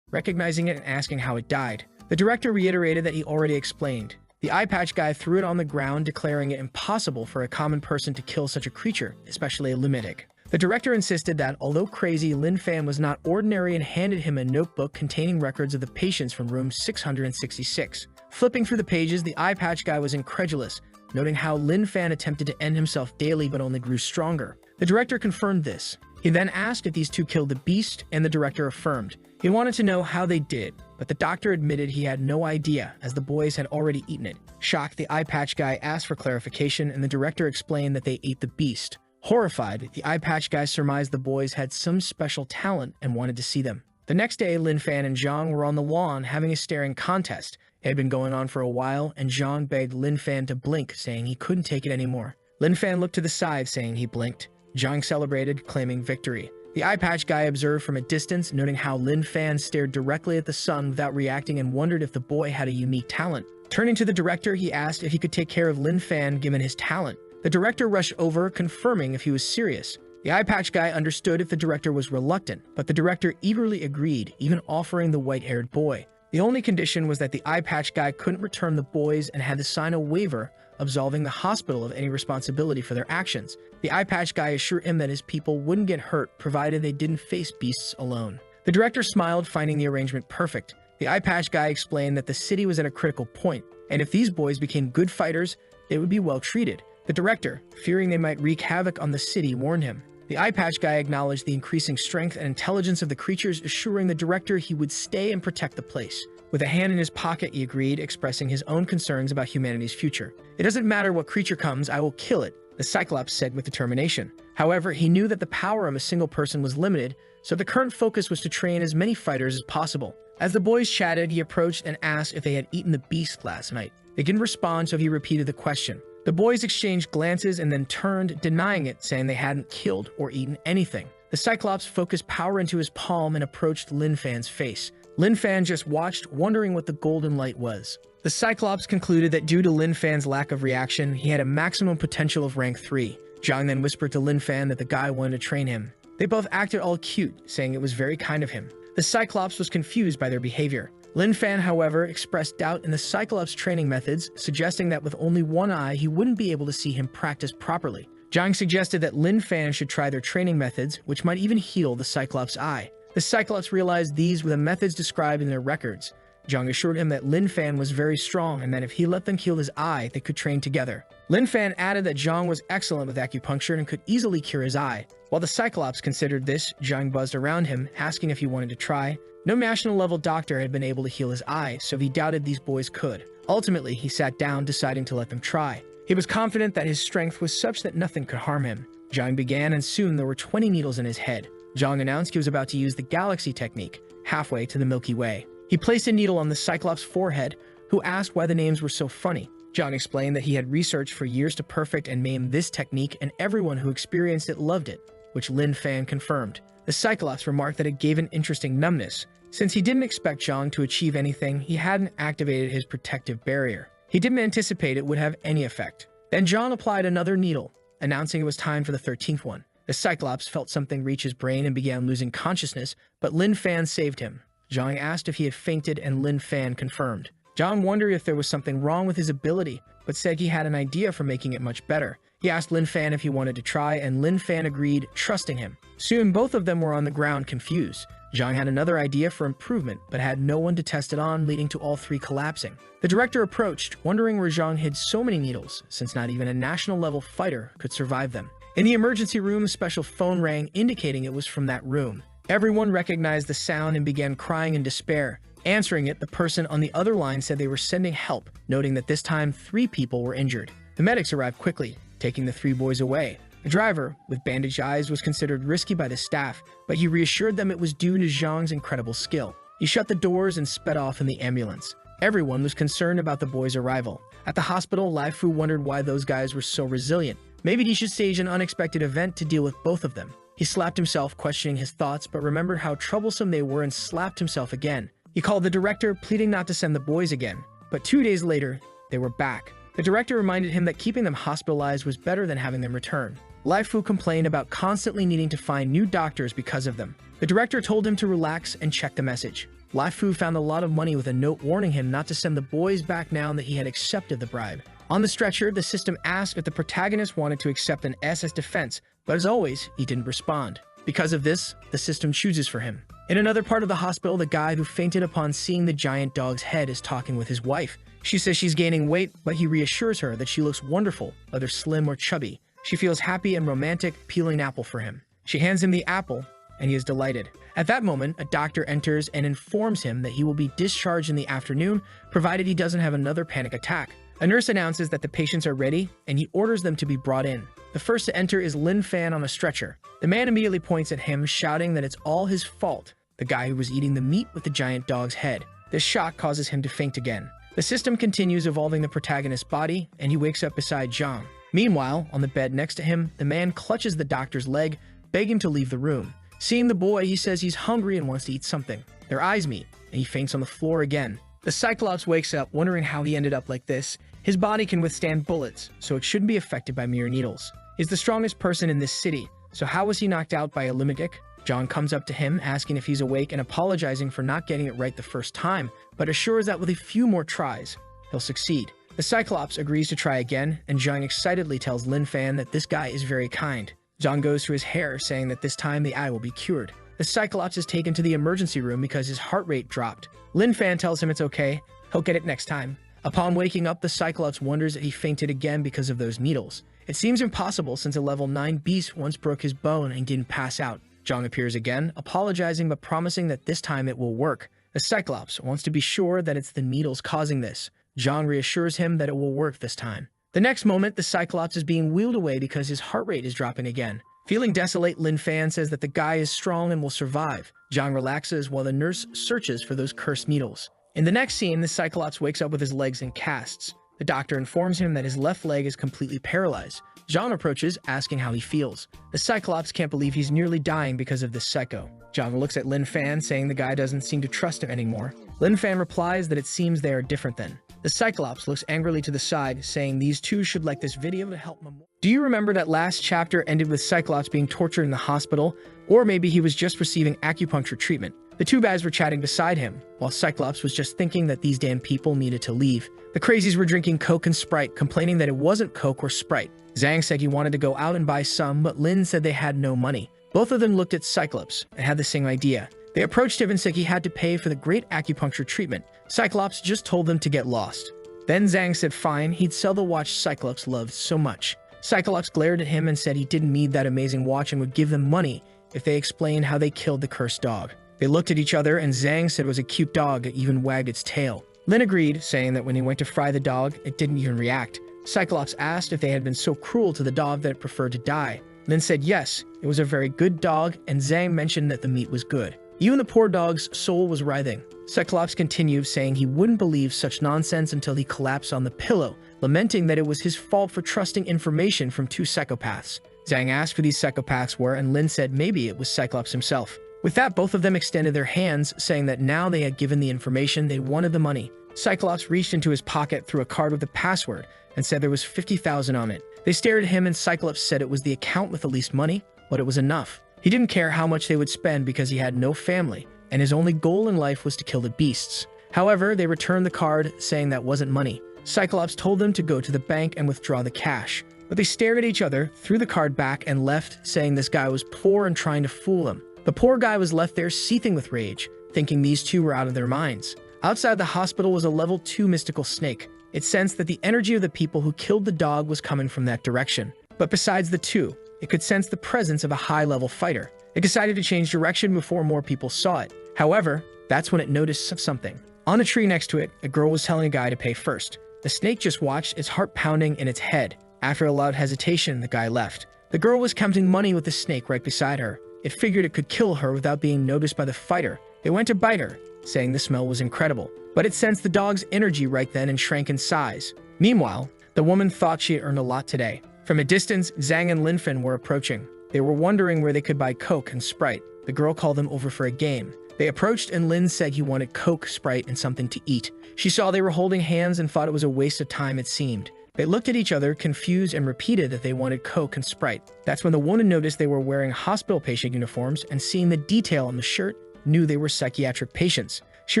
recognizing it and asking how it died. The director reiterated that he already explained. The eye patch guy threw it on the ground, declaring it impossible for a common person to kill such a creature, especially a lunatic. The director insisted that, although crazy, Lin Fan was not ordinary and handed him a notebook containing records of the patients from room 666. Flipping through the pages, the eye patch guy was incredulous, noting how Lin Fan attempted to end himself daily but only grew stronger. The director confirmed this. He then asked if these two killed the beast, and the director affirmed. He wanted to know how they did, but the doctor admitted he had no idea, as the boys had already eaten it. Shocked, the eye patch guy asked for clarification, and the director explained that they ate the beast. Horrified, the eye patch guy surmised the boys had some special talent and wanted to see them. The next day, Lin Fan and Zhang were on the lawn having a staring contest. It had been going on for a while, and Zhang begged Lin Fan to blink, saying he couldn't take it anymore. Lin Fan looked to the side, saying he blinked. Zhang celebrated, claiming victory. The eye patch guy observed from a distance, noting how Lin Fan stared directly at the sun without reacting and wondered if the boy had a unique talent. Turning to the director, he asked if he could take care of Lin Fan given his talent. The director rushed over, confirming if he was serious. The eye patch guy understood if the director was reluctant, but the director eagerly agreed, even offering the white-haired boy. The only condition was that the eye patch guy couldn't return the boys and had to sign a waiver absolving the hospital of any responsibility for their actions. The eye patch guy assured him that his people wouldn't get hurt provided they didn't face beasts alone. The director smiled, finding the arrangement perfect. The eye patch guy explained that the city was at a critical point, and if these boys became good fighters, they would be well treated. The director, fearing they might wreak havoc on the city, warned him. The eye patch guy acknowledged the increasing strength and intelligence of the creatures, assuring the director he would stay and protect the place. With a hand in his pocket, he agreed, expressing his own concerns about humanity's future. "It doesn't matter what creature comes, I will kill it," the Cyclops said with determination. However, he knew that the power of a single person was limited, so the current focus was to train as many fighters as possible. As the boys chatted, he approached and asked if they had eaten the beast last night. They didn't respond, so he repeated the question. The boys exchanged glances and then turned, denying it, saying they hadn't killed or eaten anything. The Cyclops focused power into his palm and approached Lin Fan's face. Lin Fan just watched, wondering what the golden light was. The Cyclops concluded that due to Lin Fan's lack of reaction, he had a maximum potential of rank 3. Zhang then whispered to Lin Fan that the guy wanted to train him. They both acted all cute, saying it was very kind of him. The Cyclops was confused by their behavior. Lin Fan, however, expressed doubt in the Cyclops' training methods, suggesting that with only one eye, he wouldn't be able to see him practice properly. Zhang suggested that Lin Fan should try their training methods, which might even heal the Cyclops' eye. The Cyclops realized these were the methods described in their records. Zhang assured him that Lin Fan was very strong and that if he let them heal his eye, they could train together. Lin Fan added that Zhang was excellent with acupuncture and could easily cure his eye. While the Cyclops considered this, Zhang buzzed around him, asking if he wanted to try. No national-level doctor had been able to heal his eye, so he doubted these boys could. Ultimately, he sat down, deciding to let them try. He was confident that his strength was such that nothing could harm him. Zhang began, and soon there were 20 needles in his head. Zhang announced he was about to use the galaxy technique, halfway to the Milky Way. He placed a needle on the Cyclops' forehead, who asked why the names were so funny. Zhang explained that he had researched for years to perfect and maim this technique, and everyone who experienced it loved it, which Lin Fan confirmed. The Cyclops remarked that it gave an interesting numbness. Since he didn't expect Zhang to achieve anything, he hadn't activated his protective barrier. He didn't anticipate it would have any effect. Then Zhang applied another needle, announcing it was time for the 13th one. The Cyclops felt something reach his brain and began losing consciousness, but Lin Fan saved him. Zhang asked if he had fainted, and Lin Fan confirmed. Zhang wondered if there was something wrong with his ability, but said he had an idea for making it much better. He asked Lin Fan if he wanted to try, and Lin Fan agreed, trusting him. Soon, both of them were on the ground, confused. Zhang had another idea for improvement, but had no one to test it on, leading to all three collapsing. The director approached, wondering where Zhang hid so many needles, since not even a national-level fighter could survive them. In the emergency room, a special phone rang, indicating it was from that room. Everyone recognized the sound and began crying in despair. Answering it, the person on the other line said they were sending help, noting that this time 3 people were injured. The medics arrived quickly, taking the 3 boys away. The driver, with bandaged eyes, was considered risky by the staff, but he reassured them it was due to Zhang's incredible skill. He shut the doors and sped off in the ambulance. Everyone was concerned about the boys' arrival. At the hospital, Lai Fu wondered why those guys were so resilient. Maybe he should stage an unexpected event to deal with both of them. He slapped himself, questioning his thoughts, but remembered how troublesome they were and slapped himself again. He called the director, pleading not to send the boys again. But 2 days later, they were back. The director reminded him that keeping them hospitalized was better than having them return. Lai Fu complained about constantly needing to find new doctors because of them. The director told him to relax and check the message. Lai Fu found a lot of money with a note warning him not to send the boys back now that he had accepted the bribe. On the stretcher, the system asked if the protagonist wanted to accept an SS defense, but as always, he didn't respond. Because of this, the system chooses for him. In another part of the hospital, the guy who fainted upon seeing the giant dog's head is talking with his wife. She says she's gaining weight, but he reassures her that she looks wonderful, whether slim or chubby. She feels happy and romantic, peeling an apple for him. She hands him the apple, and he is delighted. At that moment, a doctor enters and informs him that he will be discharged in the afternoon, provided he doesn't have another panic attack. A nurse announces that the patients are ready, and he orders them to be brought in. The first to enter is Lin Fan on a stretcher. The man immediately points at him, shouting that it's all his fault, the guy who was eating the meat with the giant dog's head. This shock causes him to faint again. The system continues evolving the protagonist's body, and he wakes up beside Zhang. Meanwhile, on the bed next to him, the man clutches the doctor's leg, begging to leave the room. Seeing the boy, he says he's hungry and wants to eat something. Their eyes meet, and he faints on the floor again. The Cyclops wakes up, wondering how he ended up like this. His body can withstand bullets, so it shouldn't be affected by mere needles. He's the strongest person in this city, so how was he knocked out by a lunatic? John comes up to him, asking if he's awake and apologizing for not getting it right the first time, but assures that with a few more tries, he'll succeed. The Cyclops agrees to try again, and Zhang excitedly tells Lin Fan that this guy is very kind. Zhang goes to his hair, saying that this time the eye will be cured. The Cyclops is taken to the emergency room because his heart rate dropped. Lin Fan tells him it's okay, he'll get it next time. Upon waking up, the Cyclops wonders that he fainted again because of those needles. It seems impossible since a level 9 beast once broke his bone and didn't pass out. Zhang appears again, apologizing but promising that this time it will work. The Cyclops wants to be sure that it's the needles causing this. Zhang reassures him that it will work this time. The next moment, the Cyclops is being wheeled away because his heart rate is dropping again. Feeling desolate, Lin Fan says that the guy is strong and will survive. Zhang relaxes while the nurse searches for those cursed needles. In the next scene, the Cyclops wakes up with his legs in casts. The doctor informs him that his left leg is completely paralyzed. Zhang approaches, asking how he feels. The Cyclops can't believe he's nearly dying because of this psycho. Zhang looks at Lin Fan, saying the guy doesn't seem to trust him anymore. Lin Fan replies that it seems they are different then. The Cyclops looks angrily to the side, saying these two should like this video to help them. Do you remember that last chapter ended with Cyclops being tortured in the hospital? Or maybe he was just receiving acupuncture treatment. The two guys were chatting beside him, while Cyclops was just thinking that these damn people needed to leave. The crazies were drinking Coke and Sprite, complaining that it wasn't Coke or Sprite. Zhang said he wanted to go out and buy some, but Lin said they had no money. Both of them looked at Cyclops and had the same idea. They approached him and said he had to pay for the great acupuncture treatment. Cyclops just told them to get lost. Then Zhang said fine, he'd sell the watch Cyclops loved so much. Cyclops glared at him and said he didn't need that amazing watch and would give them money if they explained how they killed the cursed dog. They looked at each other, and Zhang said it was a cute dog that even wagged its tail. Lin agreed, saying that when he went to fry the dog, it didn't even react. Cyclops asked if they had been so cruel to the dog that it preferred to die. Lin said yes, it was a very good dog, and Zhang mentioned that the meat was good. Even the poor dog's soul was writhing. Cyclops continued, saying he wouldn't believe such nonsense until he collapsed on the pillow, lamenting that it was his fault for trusting information from two psychopaths. Zhang asked who these psychopaths were, and Lin said maybe it was Cyclops himself. With that, both of them extended their hands, saying that now they had given the information, they wanted the money. Cyclops reached into his pocket, threw a card with a password, and said there was 50,000 on it. They stared at him, and Cyclops said it was the account with the least money, but it was enough. He didn't care how much they would spend because he had no family, and his only goal in life was to kill the beasts. However, they returned the card, saying that wasn't money. Cyclops told them to go to the bank and withdraw the cash. But they stared at each other, threw the card back, and left, saying this guy was poor and trying to fool them. The poor guy was left there seething with rage, thinking these two were out of their minds. Outside the hospital was a level 2 mystical snake. It sensed that the energy of the people who killed the dog was coming from that direction. But besides the two, it could sense the presence of a high-level fighter. It decided to change direction before more people saw it. However, that's when it noticed something. On a tree next to it, a girl was telling a guy to pay first. The snake just watched, its heart pounding in its head. After a loud hesitation, the guy left. The girl was counting money with the snake right beside her. It figured it could kill her without being noticed by the fighter. It went to bite her, saying the smell was incredible. But it sensed the dog's energy right then and shrank in size. Meanwhile, the woman thought she had earned a lot today. From a distance, Zhang and Lin Fan were approaching. They were wondering where they could buy Coke and Sprite. The girl called them over for a game. They approached, and Lin said he wanted Coke, Sprite, and something to eat. She saw they were holding hands and thought it was a waste of time, it seemed. They looked at each other, confused, and repeated that they wanted Coke and Sprite. That's when the woman noticed they were wearing hospital patient uniforms, and seeing the detail on the shirt, knew they were psychiatric patients. She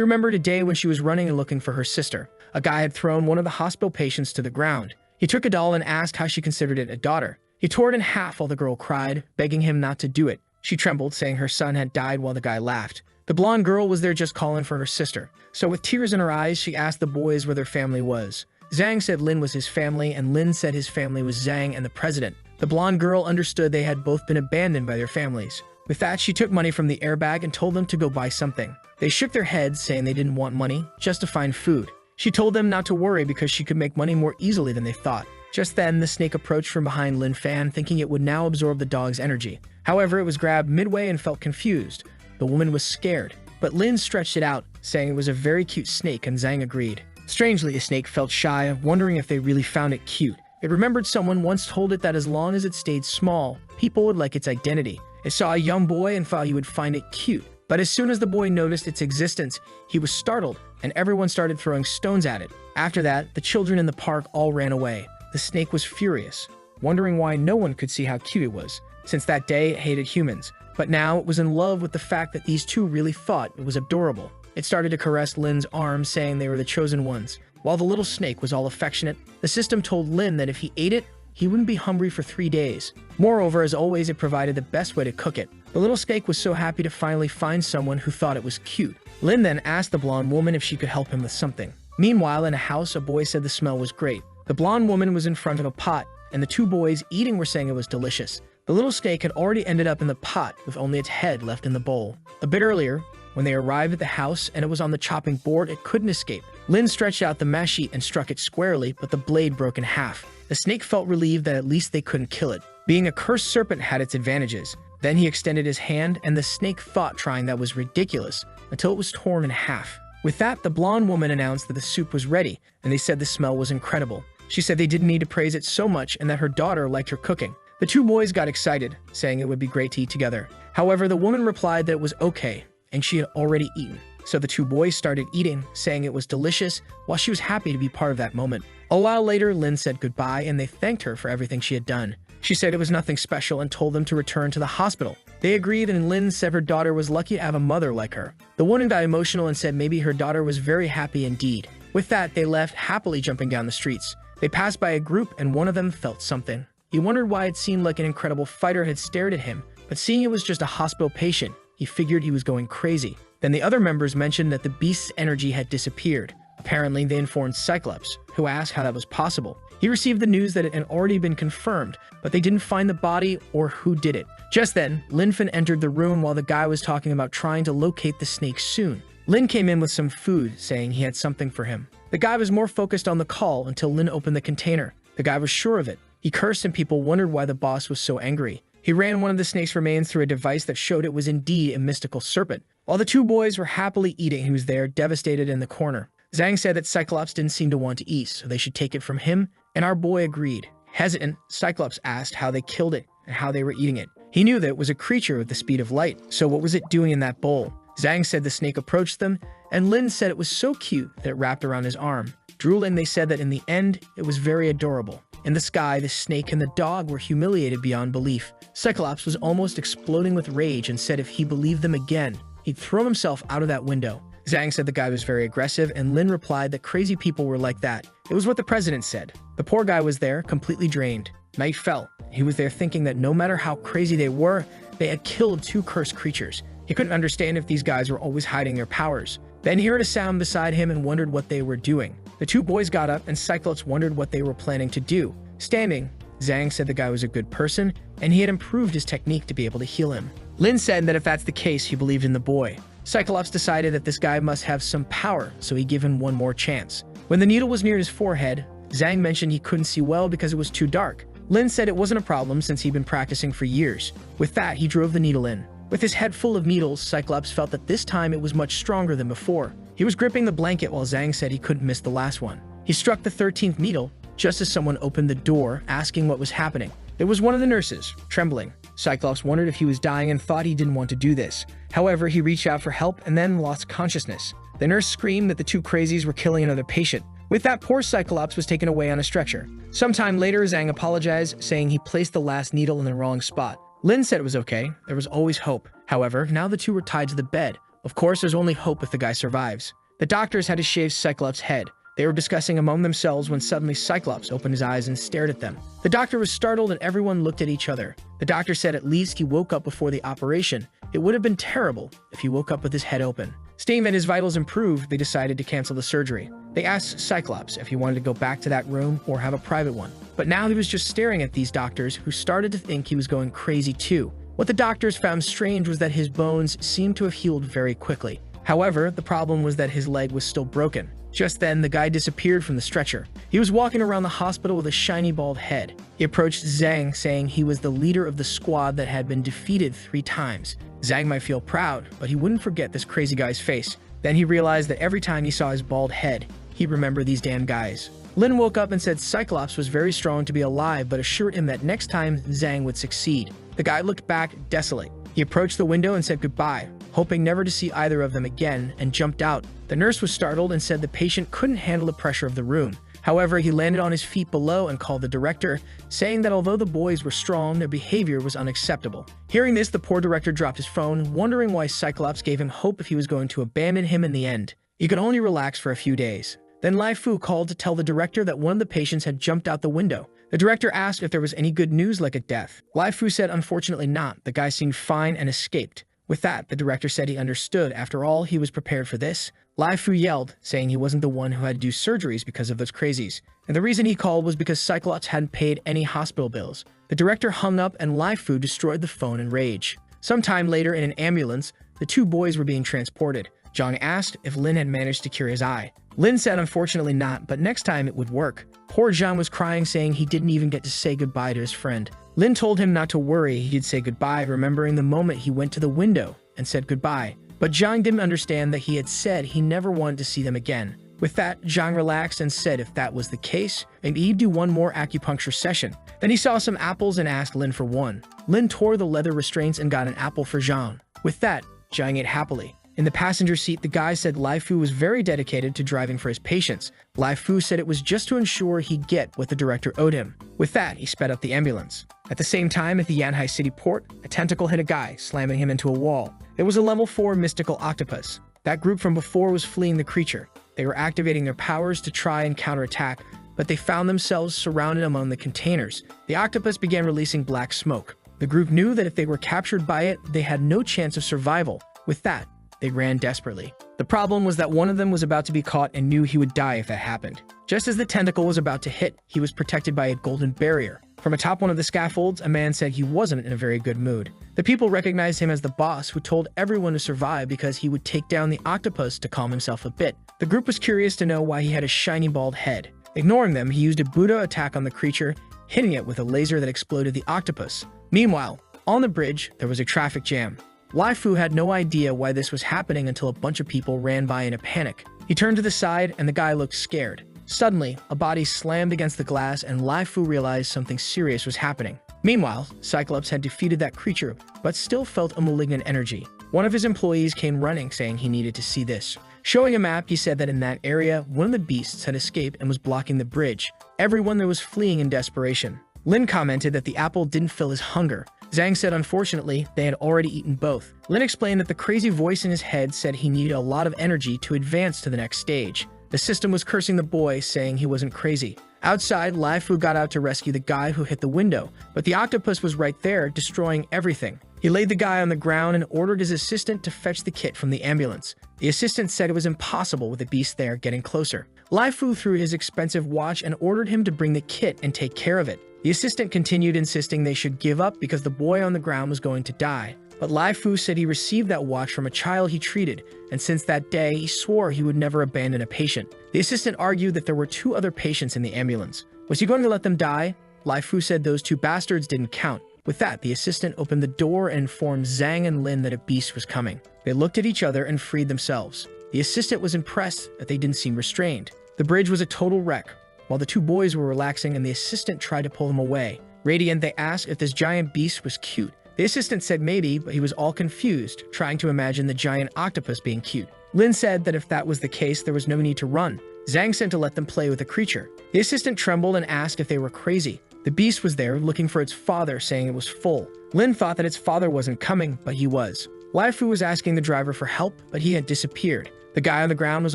remembered a day when she was running and looking for her sister. A guy had thrown one of the hospital patients to the ground. He took a doll and asked how she considered it a daughter. He tore it in half while the girl cried, begging him not to do it. She trembled, saying her son had died while the guy laughed. The blonde girl was there just calling for her sister. So with tears in her eyes, she asked the boys where their family was. Zhang said Lin was his family, and Lin said his family was Zhang and the president. The blonde girl understood they had both been abandoned by their families. With that, she took money from the airbag and told them to go buy something. They shook their heads, saying they didn't want money, just to find food. She told them not to worry because she could make money more easily than they thought. Just then, the snake approached from behind Lin Fan, thinking it would now absorb the dog's energy. However, it was grabbed midway and felt confused. The woman was scared, but Lin stretched it out, saying it was a very cute snake, and Zhang agreed. Strangely, the snake felt shy, wondering if they really found it cute. It remembered someone once told it that as long as it stayed small, people would like its identity. It saw a young boy and thought he would find it cute. But as soon as the boy noticed its existence, he was startled, and everyone started throwing stones at it. After that, the children in the park all ran away. The snake was furious, wondering why no one could see how cute it was. Since that day, it hated humans. But now it was in love with the fact that these two really thought it was adorable. It started to caress Lin's arms, saying they were the chosen ones. While the little snake was all affectionate, the system told Lin that if he ate it, he wouldn't be hungry for 3 days. Moreover, as always, it provided the best way to cook it. The little snake was so happy to finally find someone who thought it was cute. Lin then asked the blonde woman if she could help him with something. Meanwhile, in a house, a boy said the smell was great. The blonde woman was in front of a pot, and the two boys eating were saying it was delicious. The little snake had already ended up in the pot with only its head left in the bowl. A bit earlier, when they arrived at the house and it was on the chopping board, it couldn't escape. Lin stretched out the mashie and struck it squarely, but the blade broke in half. The snake felt relieved that at least they couldn't kill it. Being a cursed serpent had its advantages. Then he extended his hand, and the snake thought trying that was ridiculous, until it was torn in half. With that, the blonde woman announced that the soup was ready, and they said the smell was incredible. She said they didn't need to praise it so much and that her daughter liked her cooking. The two boys got excited, saying it would be great to eat together. However, the woman replied that it was okay, and she had already eaten. So the two boys started eating, saying it was delicious, while she was happy to be part of that moment. A while later, Lin said goodbye, and they thanked her for everything she had done. She said it was nothing special and told them to return to the hospital. They agreed, and Lin said her daughter was lucky to have a mother like her. The woman got emotional and said maybe her daughter was very happy indeed. With that, they left, happily jumping down the streets. They passed by a group, and one of them felt something. He wondered why it seemed like an incredible fighter had stared at him, but seeing it was just a hospital patient, he figured he was going crazy. Then the other members mentioned that the beast's energy had disappeared. Apparently, they informed Cyclops, who asked how that was possible. He received the news that it had already been confirmed, but they didn't find the body or who did it. Just then, Lin Fan entered the room while the guy was talking about trying to locate the snake soon. Lin came in with some food, saying he had something for him. The guy was more focused on the call until Lin opened the container. The guy was sure of it. He cursed, and people wondered why the boss was so angry. He ran one of the snake's remains through a device that showed it was indeed a mystical serpent. While the two boys were happily eating, he was there, devastated in the corner. Zhang said that Cyclops didn't seem to want to eat, so they should take it from him, and our boy agreed. Hesitant, Cyclops asked how they killed it and how they were eating it. He knew that it was a creature with the speed of light, so what was it doing in that bowl? Zhang said the snake approached them, and Lin said it was so cute that it wrapped around his arm. Drooling, they said that in the end, it was very adorable. In the sky, the snake and the dog were humiliated beyond belief. Cyclops was almost exploding with rage and said if he believed them again, he'd throw himself out of that window. Zhang said the guy was very aggressive, and Lin replied that crazy people were like that. It was what the president said. The poor guy was there, completely drained. Night fell. He was there thinking that no matter how crazy they were, they had killed two cursed creatures. He couldn't understand if these guys were always hiding their powers. Then he heard a sound beside him and wondered what they were doing. The two boys got up, and Cyclops wondered what they were planning to do. Standing, Zhang said the guy was a good person, and he had improved his technique to be able to heal him. Lin said that if that's the case, he believed in the boy. Cyclops decided that this guy must have some power, so he gave him one more chance. When the needle was near his forehead, Zhang mentioned he couldn't see well because it was too dark. Lin said it wasn't a problem since he'd been practicing for years. With that, he drove the needle in. With his head full of needles, Cyclops felt that this time it was much stronger than before. He was gripping the blanket while Zhang said he couldn't miss the last one. He struck the 13th needle just as someone opened the door, asking what was happening. It was one of the nurses, trembling. Cyclops wondered if he was dying and thought he didn't want to do this. However, he reached out for help and then lost consciousness. The nurse screamed that the two crazies were killing another patient. With that, poor Cyclops was taken away on a stretcher. Sometime later, Zhang apologized, saying he placed the last needle in the wrong spot. Lin said it was okay. There was always hope. However, now the two were tied to the bed. Of course, there's only hope if the guy survives. The doctors had to shave Cyclops' head. They were discussing among themselves when suddenly Cyclops opened his eyes and stared at them. The doctor was startled, and everyone looked at each other. The doctor said at least he woke up before the operation, It would have been terrible if he woke up with his head open. Seeing that his vitals improved, they decided to cancel the surgery. They asked Cyclops if he wanted to go back to that room or have a private one. But now he was just staring at these doctors, who started to think he was going crazy too. What the doctors found strange was that his bones seemed to have healed very quickly. However, the problem was that his leg was still broken. Just then, the guy disappeared from the stretcher. He was walking around the hospital with a shiny bald head. He approached Zhang, saying he was the leader of the squad that had been defeated 3 times. Zhang might feel proud, but he wouldn't forget this crazy guy's face. Then he realized that every time he saw his bald head, he'd remember these damn guys. Lin woke up and said Cyclops was very strong to be alive, but assured him that next time Zhang would succeed. The guy looked back, desolate. He approached the window and said goodbye, hoping never to see either of them again, and jumped out. The nurse was startled and said the patient couldn't handle the pressure of the room. However, he landed on his feet below and called the director, saying that although the boys were strong, their behavior was unacceptable. Hearing this, the poor director dropped his phone, wondering why Cyclops gave him hope if he was going to abandon him in the end. He could only relax for a few days. Then Lai Fu called to tell the director that one of the patients had jumped out the window. The director asked if there was any good news like a death. Lai Fu said unfortunately not. The guy seemed fine and escaped. With that, the director said he understood. After all, he was prepared for this. Lai Fu yelled, saying he wasn't the one who had to do surgeries because of those crazies. And the reason he called was because Cyclops hadn't paid any hospital bills. The director hung up and Lai Fu destroyed the phone in rage. Sometime later, in an ambulance, the 2 boys were being transported. Zhang asked if Lin had managed to cure his eye. Lin said unfortunately not, but next time it would work. Poor Zhang was crying, saying he didn't even get to say goodbye to his friend. Lin told him not to worry, he'd say goodbye, remembering the moment he went to the window and said goodbye. But Zhang didn't understand that he had said he never wanted to see them again. With that, Zhang relaxed and said if that was the case, maybe he'd do one more acupuncture session. Then he saw some apples and asked Lin for one. Lin tore the leather restraints and got an apple for Zhang. With that, Zhang ate happily. In the passenger seat, the guy said Lai Fu was very dedicated to driving for his patients. Lai Fu said it was just to ensure he'd get what the director owed him. With that, he sped up the ambulance. At the same time, at the Yanhai City port, a tentacle hit a guy, slamming him into a wall. It was a level 4 mystical octopus. That group from before was fleeing the creature. They were activating their powers to try and counterattack, but they found themselves surrounded among the containers. The octopus began releasing black smoke. The group knew that if they were captured by it, they had no chance of survival. With that, they ran desperately. The problem was that one of them was about to be caught and knew he would die if that happened. Just as the tentacle was about to hit, he was protected by a golden barrier. From atop one of the scaffolds, a man said he wasn't in a very good mood. The people recognized him as the boss who told everyone to survive because he would take down the octopus to calm himself a bit. The group was curious to know why he had a shiny bald head. Ignoring them, he used a Buddha attack on the creature, hitting it with a laser that exploded the octopus. Meanwhile, on the bridge, there was a traffic jam. Lai Fu had no idea why this was happening until a bunch of people ran by in a panic. He turned to the side and the guy looked scared. Suddenly, a body slammed against the glass and Lai Fu realized something serious was happening. Meanwhile, Cyclops had defeated that creature, but still felt a malignant energy. One of his employees came running, saying he needed to see this. Showing a map, he said that in that area, one of the beasts had escaped and was blocking the bridge. Everyone there was fleeing in desperation. Lin commented that the apple didn't fill his hunger. Zhang said unfortunately, they had already eaten both. Lin explained that the crazy voice in his head said he needed a lot of energy to advance to the next stage. The system was cursing the boy, saying he wasn't crazy. Outside, Lai Fu got out to rescue the guy who hit the window, but the octopus was right there, destroying everything. He laid the guy on the ground and ordered his assistant to fetch the kit from the ambulance. The assistant said it was impossible with the beast there getting closer. Lai Fu threw his expensive watch and ordered him to bring the kit and take care of it. The assistant continued insisting they should give up because the boy on the ground was going to die. But Lai Fu said he received that watch from a child he treated, and since that day, he swore he would never abandon a patient. The assistant argued that there were 2 other patients in the ambulance. Was he going to let them die? Lai Fu said those 2 bastards didn't count. With that, the assistant opened the door and informed Zhang and Lin that a beast was coming. They looked at each other and freed themselves. The assistant was impressed that they didn't seem restrained. The bridge was a total wreck. While the 2 boys were relaxing and the assistant tried to pull them away. Radiant, they asked if this giant beast was cute. The assistant said maybe, but he was all confused, trying to imagine the giant octopus being cute. Lin said that if that was the case, there was no need to run. Zhang said to let them play with the creature. The assistant trembled and asked if they were crazy. The beast was there, looking for its father, saying it was full. Lin thought that its father wasn't coming, but he was. Lai Fu was asking the driver for help, but he had disappeared. The guy on the ground was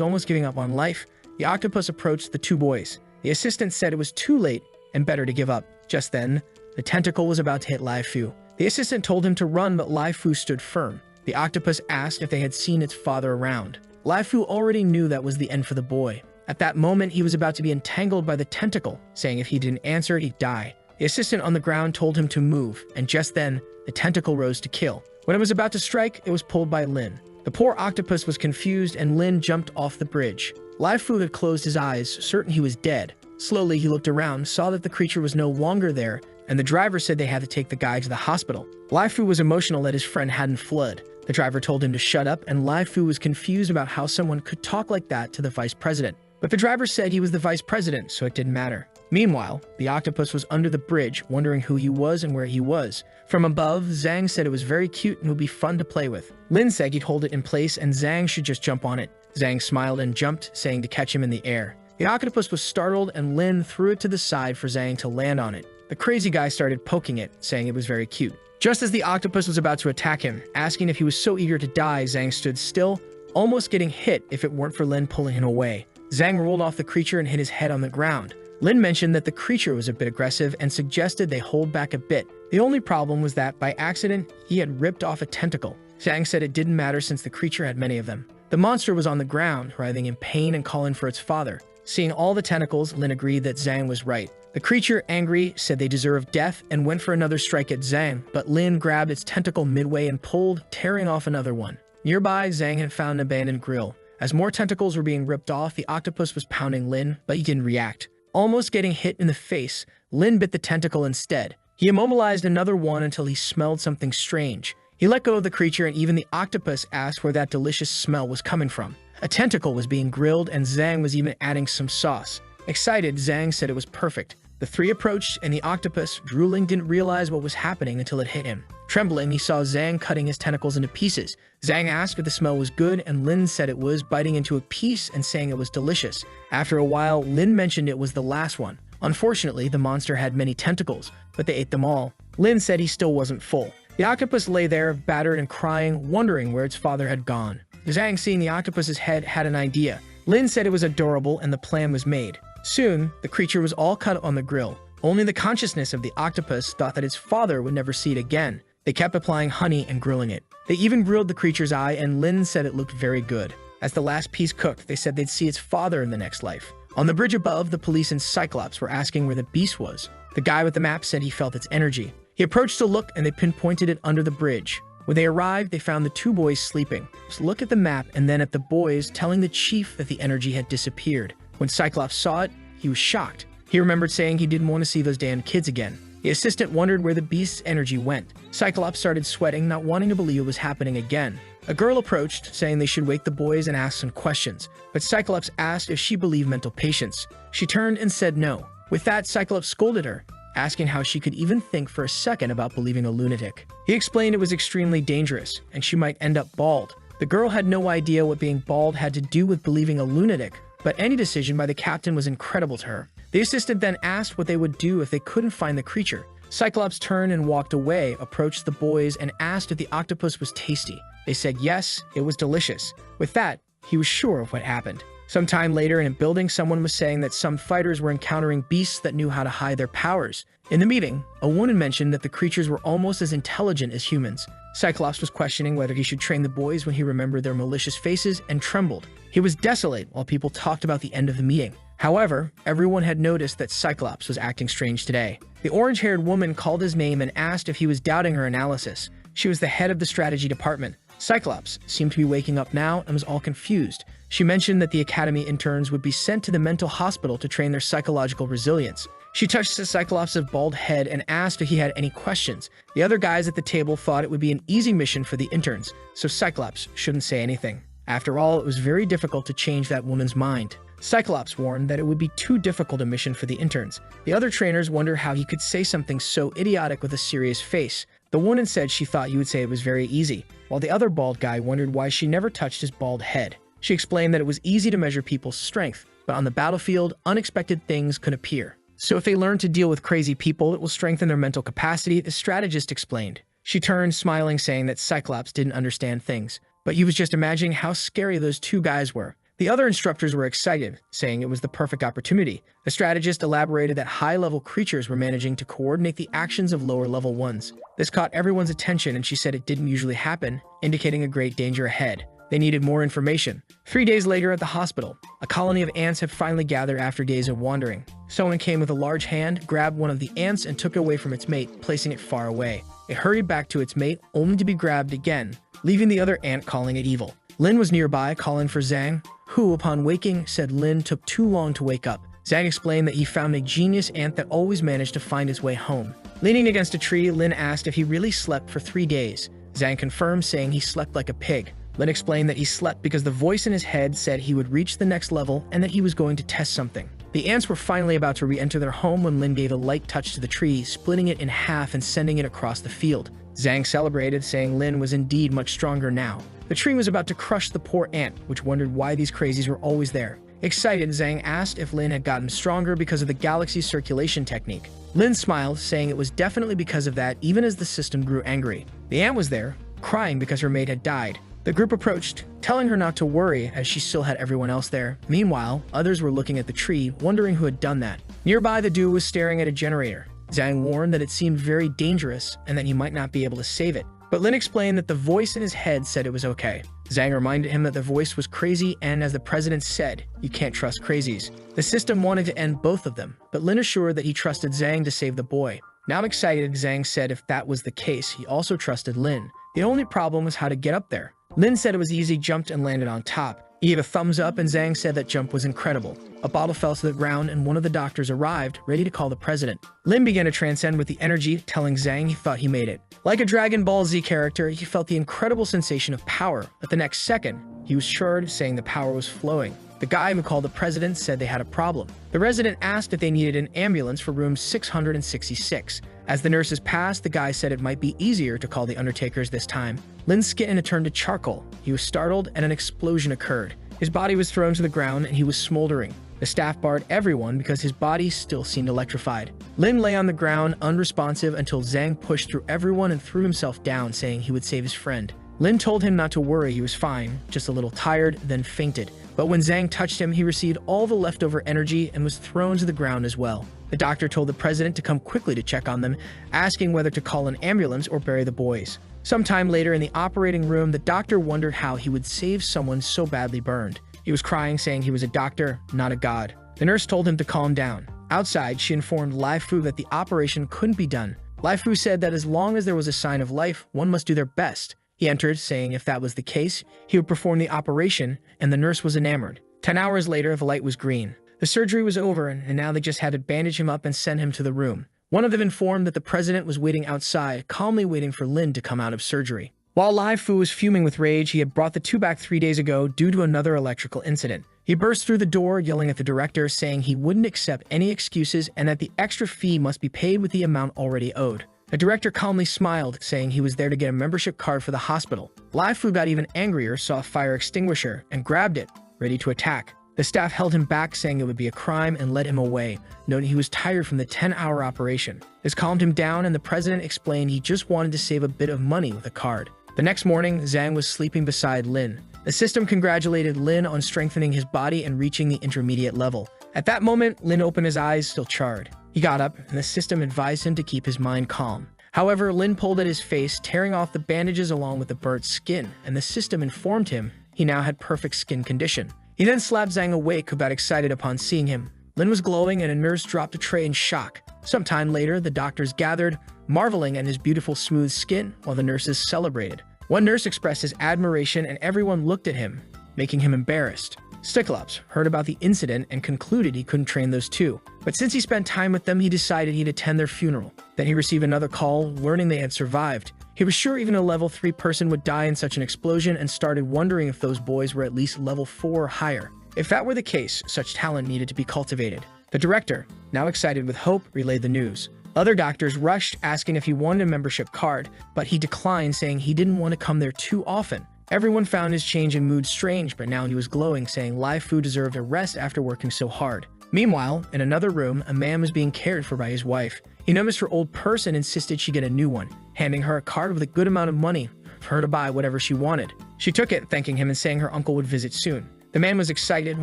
almost giving up on life. The octopus approached the 2 boys. The assistant said it was too late and better to give up. Just then, the tentacle was about to hit Lai Fu. The assistant told him to run, but Lai Fu stood firm. The octopus asked if they had seen its father around. Lai Fu already knew that was the end for the boy. At that moment, he was about to be entangled by the tentacle, saying if he didn't answer it, he'd die. The assistant on the ground told him to move, and just then, the tentacle rose to kill. When it was about to strike, it was pulled by Lin. The poor octopus was confused, and Lin jumped off the bridge. Lai Fu had closed his eyes, certain he was dead. Slowly, he looked around, saw that the creature was no longer there, and the driver said they had to take the guy to the hospital. Lai Fu was emotional that his friend hadn't fled. The driver told him to shut up, and Lai Fu was confused about how someone could talk like that to the vice president. But the driver said he was the vice president, so it didn't matter. Meanwhile, the octopus was under the bridge, wondering who he was and where he was. From above, Zhang said it was very cute and would be fun to play with. Lin said he'd hold it in place and Zhang should just jump on it. Zhang smiled and jumped, saying to catch him in the air. The octopus was startled and Lin threw it to the side for Zhang to land on it. The crazy guy started poking it, saying it was very cute. Just as the octopus was about to attack him, asking if he was so eager to die, Zhang stood still, almost getting hit if it weren't for Lin pulling him away. Zhang rolled off the creature and hit his head on the ground. Lin mentioned that the creature was a bit aggressive and suggested they hold back a bit. The only problem was that, by accident, he had ripped off a tentacle. Zhang said it didn't matter since the creature had many of them. The monster was on the ground, writhing in pain and calling for its father. Seeing all the tentacles, Lin agreed that Zhang was right. The creature, angry, said they deserved death and went for another strike at Zhang, but Lin grabbed its tentacle midway and pulled, tearing off another one. Nearby, Zhang had found an abandoned grill. As more tentacles were being ripped off, the octopus was pounding Lin, but he didn't react. Almost getting hit in the face, Lin bit the tentacle instead. He immobilized another one until he smelled something strange. He let go of the creature and even the octopus asked where that delicious smell was coming from. A tentacle was being grilled and Zhang was even adding some sauce. Excited, Zhang said it was perfect. The three approached and the octopus, drooling, didn't realize what was happening until it hit him. Trembling, he saw Zhang cutting his tentacles into pieces. Zhang asked if the smell was good and Lin said it was, biting into a piece and saying it was delicious. After a while, Lin mentioned it was the last one. Unfortunately, the monster had many tentacles, but they ate them all. Lin said he still wasn't full. The octopus lay there, battered and crying, wondering where its father had gone. Zhang, seeing the octopus's head, had an idea. Lin said it was adorable and the plan was made. Soon, the creature was all cut on the grill. Only the consciousness of the octopus thought that its father would never see it again. They kept applying honey and grilling it. They even grilled the creature's eye and Lin said it looked very good. As the last piece cooked, they said they'd see its father in the next life. On the bridge above, the police and Cyclops were asking where the beast was. The guy with the map said he felt its energy. He approached to look and they pinpointed it under the bridge. When they arrived, they found the two boys sleeping. Just look at the map and then at the boys, telling the chief that the energy had disappeared. When Cyclops saw it, he was shocked. He remembered saying he didn't want to see those damn kids again. The assistant wondered where the beast's energy went. Cyclops started sweating, not wanting to believe it was happening again. A girl approached, saying they should wake the boys and ask some questions, but Cyclops asked if she believed mental patients. She turned and said no. With that, Cyclops scolded her, asking how she could even think for a second about believing a lunatic. He explained it was extremely dangerous, and she might end up bald. The girl had no idea what being bald had to do with believing a lunatic, but any decision by the captain was incredible to her. The assistant then asked what they would do if they couldn't find the creature. Cyclops turned and walked away, approached the boys, and asked if the octopus was tasty. They said yes, it was delicious. With that, he was sure of what happened. Some time later, in a building, someone was saying that some fighters were encountering beasts that knew how to hide their powers. In the meeting, a woman mentioned that the creatures were almost as intelligent as humans. Cyclops was questioning whether he should train the boys when he remembered their malicious faces and trembled. He was desolate while people talked about the end of the meeting. However, everyone had noticed that Cyclops was acting strange today. The orange-haired woman called his name and asked if he was doubting her analysis. She was the head of the strategy department. Cyclops seemed to be waking up now and was all confused. She mentioned that the academy interns would be sent to the mental hospital to train their psychological resilience. She touched Cyclops' bald head and asked if he had any questions. The other guys at the table thought it would be an easy mission for the interns, so Cyclops shouldn't say anything. After all, it was very difficult to change that woman's mind. Cyclops warned that it would be too difficult a mission for the interns. The other trainers wondered how he could say something so idiotic with a serious face. The woman said she thought you would say it was very easy, while the other bald guy wondered why she never touched his bald head. She explained that it was easy to measure people's strength, but on the battlefield, unexpected things could appear. So if they learn to deal with crazy people, it will strengthen their mental capacity, the strategist explained. She turned, smiling, saying that Cyclops didn't understand things, but he was just imagining how scary those two guys were. The other instructors were excited, saying it was the perfect opportunity. The strategist elaborated that high-level creatures were managing to coordinate the actions of lower-level ones. This caught everyone's attention, and she said it didn't usually happen, indicating a great danger ahead. They needed more information. 3 days later at the hospital, a colony of ants had finally gathered after days of wandering. Someone came with a large hand, grabbed one of the ants, and took it away from its mate, placing it far away. It hurried back to its mate, only to be grabbed again, leaving the other ant calling it evil. Lin was nearby, calling for Zhang, who, upon waking, said Lin took too long to wake up. Zhang explained that he found a genius ant that always managed to find its way home. Leaning against a tree, Lin asked if he really slept for 3 days. Zhang confirmed, saying he slept like a pig. Lin explained that he slept because the voice in his head said he would reach the next level and that he was going to test something. The ants were finally about to re-enter their home when Lin gave a light touch to the tree, splitting it in half and sending it across the field. Zhang celebrated, saying Lin was indeed much stronger now. The tree was about to crush the poor ant, which wondered why these crazies were always there. Excited, Zhang asked if Lin had gotten stronger because of the galaxy's circulation technique. Lin smiled, saying it was definitely because of that, even as the system grew angry. The ant was there, crying because her mate had died. The group approached, telling her not to worry as she still had everyone else there. Meanwhile, others were looking at the tree, wondering who had done that. Nearby, the duo was staring at a generator. Zhang warned that it seemed very dangerous and that he might not be able to save it. But Lin explained that the voice in his head said it was okay. Zhang reminded him that the voice was crazy, and as the president said, you can't trust crazies. The system wanted to end both of them, but Lin assured that he trusted Zhang to save the boy. Now excited, Zhang said if that was the case, he also trusted Lin. The only problem was how to get up there. Lin said it was easy, jumped and landed on top. He gave a thumbs up, and Zhang said that jump was incredible. A bottle fell to the ground, and one of the doctors arrived, ready to call the president. Lin began to transcend with the energy, telling Zhang he thought he made it. Like a Dragon Ball Z character, he felt the incredible sensation of power, but the next second, he was assured, saying the power was flowing. The guy who called the president said they had a problem. The resident asked if they needed an ambulance for room 666. As the nurses passed, the guy said it might be easier to call the undertakers this time. Lin's skin had turned to charcoal. He was startled, and an explosion occurred. His body was thrown to the ground, and he was smoldering. The staff barred everyone because his body still seemed electrified. Lin lay on the ground, unresponsive, until Zhang pushed through everyone and threw himself down, saying he would save his friend. Lin told him not to worry, he was fine, just a little tired, then fainted. But when Zhang touched him, he received all the leftover energy and was thrown to the ground as well. The doctor told the president to come quickly to check on them, asking whether to call an ambulance or bury the boys. Sometime later in the operating room, the doctor wondered how he would save someone so badly burned. He was crying, saying he was a doctor, not a god. The nurse told him to calm down. Outside, she informed Lai Fu that the operation couldn't be done. Lai Fu said that as long as there was a sign of life, one must do their best. He entered, saying if that was the case, he would perform the operation, and the nurse was enamored. 10 hours later, the light was green. The surgery was over, and now they just had to bandage him up and send him to the room. One of them informed that the president was waiting outside, calmly waiting for Lin to come out of surgery. While Lai Fu was fuming with rage, he had brought the two back 3 days ago due to another electrical incident. He burst through the door, yelling at the director, saying he wouldn't accept any excuses and that the extra fee must be paid with the amount already owed. The director calmly smiled, saying he was there to get a membership card for the hospital. Lai Fu got even angrier, saw a fire extinguisher, and grabbed it, ready to attack. The staff held him back, saying it would be a crime, and led him away, noting he was tired from the 10-hour operation. This calmed him down, and the president explained he just wanted to save a bit of money with a card. The next morning, Zhang was sleeping beside Lin. The system congratulated Lin on strengthening his body and reaching the intermediate level. At that moment, Lin opened his eyes, still charred. He got up, and the system advised him to keep his mind calm. However, Lin pulled at his face, tearing off the bandages along with the burnt skin, and the system informed him he now had perfect skin condition. He then slapped Zhang awake, who got excited upon seeing him. Lin was glowing, and a nurse dropped a tray in shock. Sometime later, the doctors gathered, marveling at his beautiful smooth skin, while the nurses celebrated. One nurse expressed his admiration, and everyone looked at him, making him embarrassed. Cyclops heard about the incident and concluded he couldn't train those two. But since he spent time with them, he decided he'd attend their funeral. Then he received another call, learning they had survived. He was sure even a level 3 person would die in such an explosion and started wondering if those boys were at least level 4 or higher. If that were the case, such talent needed to be cultivated. The director, now excited with hope, relayed the news. Other doctors rushed, asking if he wanted a membership card, but he declined, saying he didn't want to come there too often. Everyone found his change in mood strange, but now he was glowing, saying Lai Fu deserved a rest after working so hard. Meanwhile, in another room, a man was being cared for by his wife. He noticed her old purse and insisted she get a new one, handing her a card with a good amount of money for her to buy whatever she wanted. She took it, thanking him and saying her uncle would visit soon. The man was excited,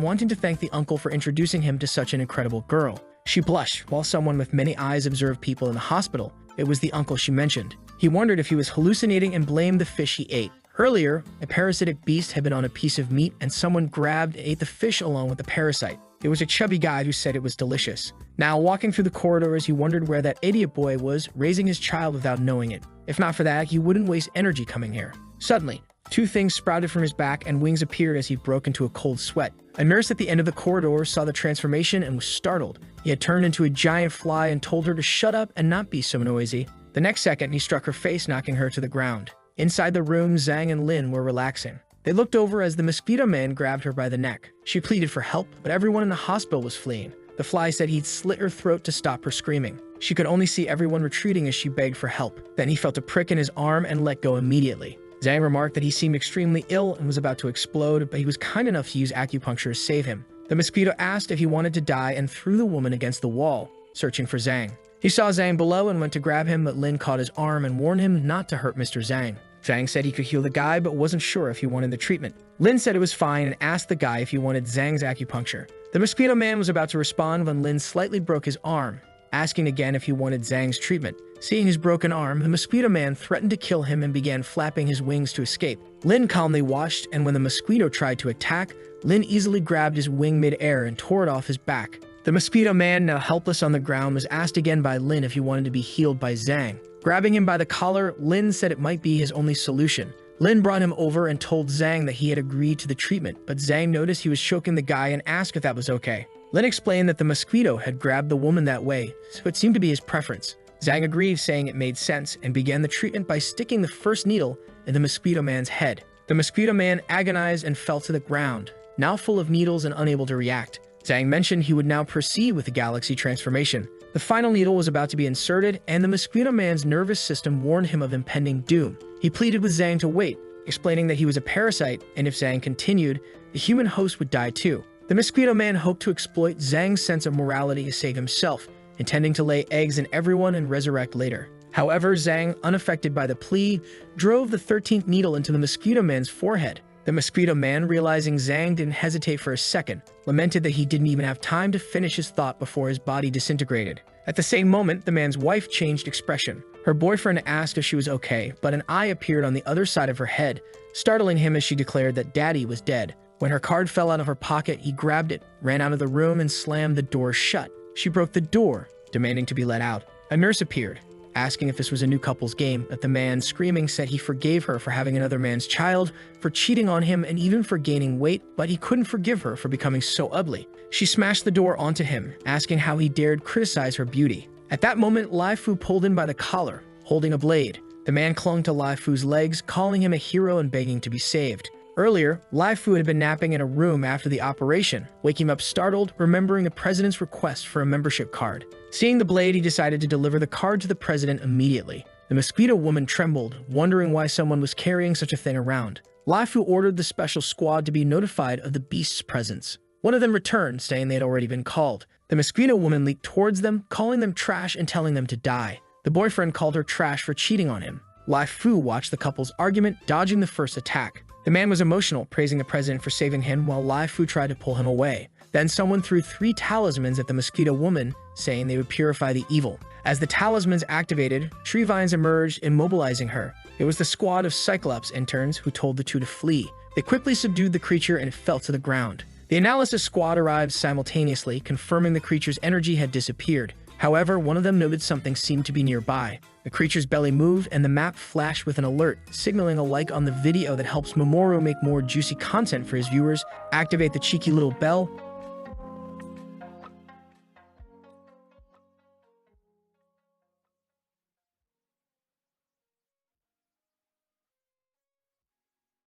wanting to thank the uncle for introducing him to such an incredible girl. She blushed, while someone with many eyes observed people in the hospital. It was the uncle she mentioned. He wondered if he was hallucinating and blamed the fish he ate. Earlier, a parasitic beast had been on a piece of meat and someone grabbed and ate the fish along with the parasite. It was a chubby guy who said it was delicious. Now, walking through the corridors, he wondered where that idiot boy was, raising his child without knowing it. If not for that, he wouldn't waste energy coming here. Suddenly, two things sprouted from his back and wings appeared as he broke into a cold sweat. A nurse at the end of the corridor saw the transformation and was startled. He had turned into a giant fly and told her to shut up and not be so noisy. The next second, he struck her face, knocking her to the ground. Inside the room, Zhang and Lin were relaxing. They looked over as the Mosquito Man grabbed her by the neck. She pleaded for help, but everyone in the hospital was fleeing. The fly said he'd slit her throat to stop her screaming. She could only see everyone retreating as she begged for help. Then he felt a prick in his arm and let go immediately. Zhang remarked that he seemed extremely ill and was about to explode, but he was kind enough to use acupuncture to save him. The mosquito asked if he wanted to die and threw the woman against the wall, searching for Zhang. He saw Zhang below and went to grab him, but Lin caught his arm and warned him not to hurt Mr. Zhang. Zhang said he could heal the guy, but wasn't sure if he wanted the treatment. Lin said it was fine and asked the guy if he wanted Zhang's acupuncture. The Mosquito Man was about to respond when Lin slightly broke his arm, asking again if he wanted Zhang's treatment. Seeing his broken arm, the Mosquito Man threatened to kill him and began flapping his wings to escape. Lin calmly watched, and when the mosquito tried to attack, Lin easily grabbed his wing mid-air and tore it off his back. The Mosquito Man, now helpless on the ground, was asked again by Lin if he wanted to be healed by Zhang. Grabbing him by the collar, Lin said it might be his only solution. Lin brought him over and told Zhang that he had agreed to the treatment, but Zhang noticed he was choking the guy and asked if that was okay. Lin explained that the mosquito had grabbed the woman that way, so it seemed to be his preference. Zhang agreed, saying it made sense, and began the treatment by sticking the first needle in the Mosquito Man's head. The Mosquito Man agonized and fell to the ground, now full of needles and unable to react. Zhang mentioned he would now proceed with the galaxy transformation. The final needle was about to be inserted, and the Mosquito Man's nervous system warned him of impending doom. He pleaded with Zhang to wait, explaining that he was a parasite, and if Zhang continued, the human host would die too. The Mosquito Man hoped to exploit Zhang's sense of morality to save himself, intending to lay eggs in everyone and resurrect later. However, Zhang, unaffected by the plea, drove the 13th needle into the Mosquito Man's forehead. The Mosquito Man, realizing Zhang didn't hesitate for a second, lamented that he didn't even have time to finish his thought before his body disintegrated. At the same moment, the man's wife changed expression. Her boyfriend asked if she was okay, but an eye appeared on the other side of her head, startling him as she declared that Daddy was dead. When her card fell out of her pocket, he grabbed it, ran out of the room, and slammed the door shut. She broke the door, demanding to be let out. A nurse appeared, asking if this was a new couple's game, but the man, screaming, said he forgave her for having another man's child, for cheating on him, and even for gaining weight, but he couldn't forgive her for becoming so ugly. She smashed the door onto him, asking how he dared criticize her beauty. At that moment, Lai Fu pulled in by the collar, holding a blade. The man clung to Lai Fu's legs, calling him a hero and begging to be saved. Earlier, Lai Fu had been napping in a room after the operation, waking up startled, remembering the president's request for a membership card. Seeing the blade, he decided to deliver the card to the president immediately. The mosquito woman trembled, wondering why someone was carrying such a thing around. Lai Fu ordered the special squad to be notified of the beast's presence. One of them returned, saying they had already been called. The mosquito woman leaped towards them, calling them trash and telling them to die. The boyfriend called her trash for cheating on him. Lai Fu watched the couple's argument, dodging the first attack. The man was emotional, praising the president for saving him, while Lai Fu tried to pull him away. Then someone threw 3 talismans at the mosquito woman, saying they would purify the evil. As the talismans activated, tree vines emerged, immobilizing her. It was the squad of Cyclops interns who told the two to flee. They quickly subdued the creature and it fell to the ground. The analysis squad arrived simultaneously, confirming the creature's energy had disappeared. However, one of them noted something seemed to be nearby. The creature's belly moved and the map flashed with an alert, signaling a like on the video that helps Mamoru make more juicy content for his viewers. Activate the cheeky little bell,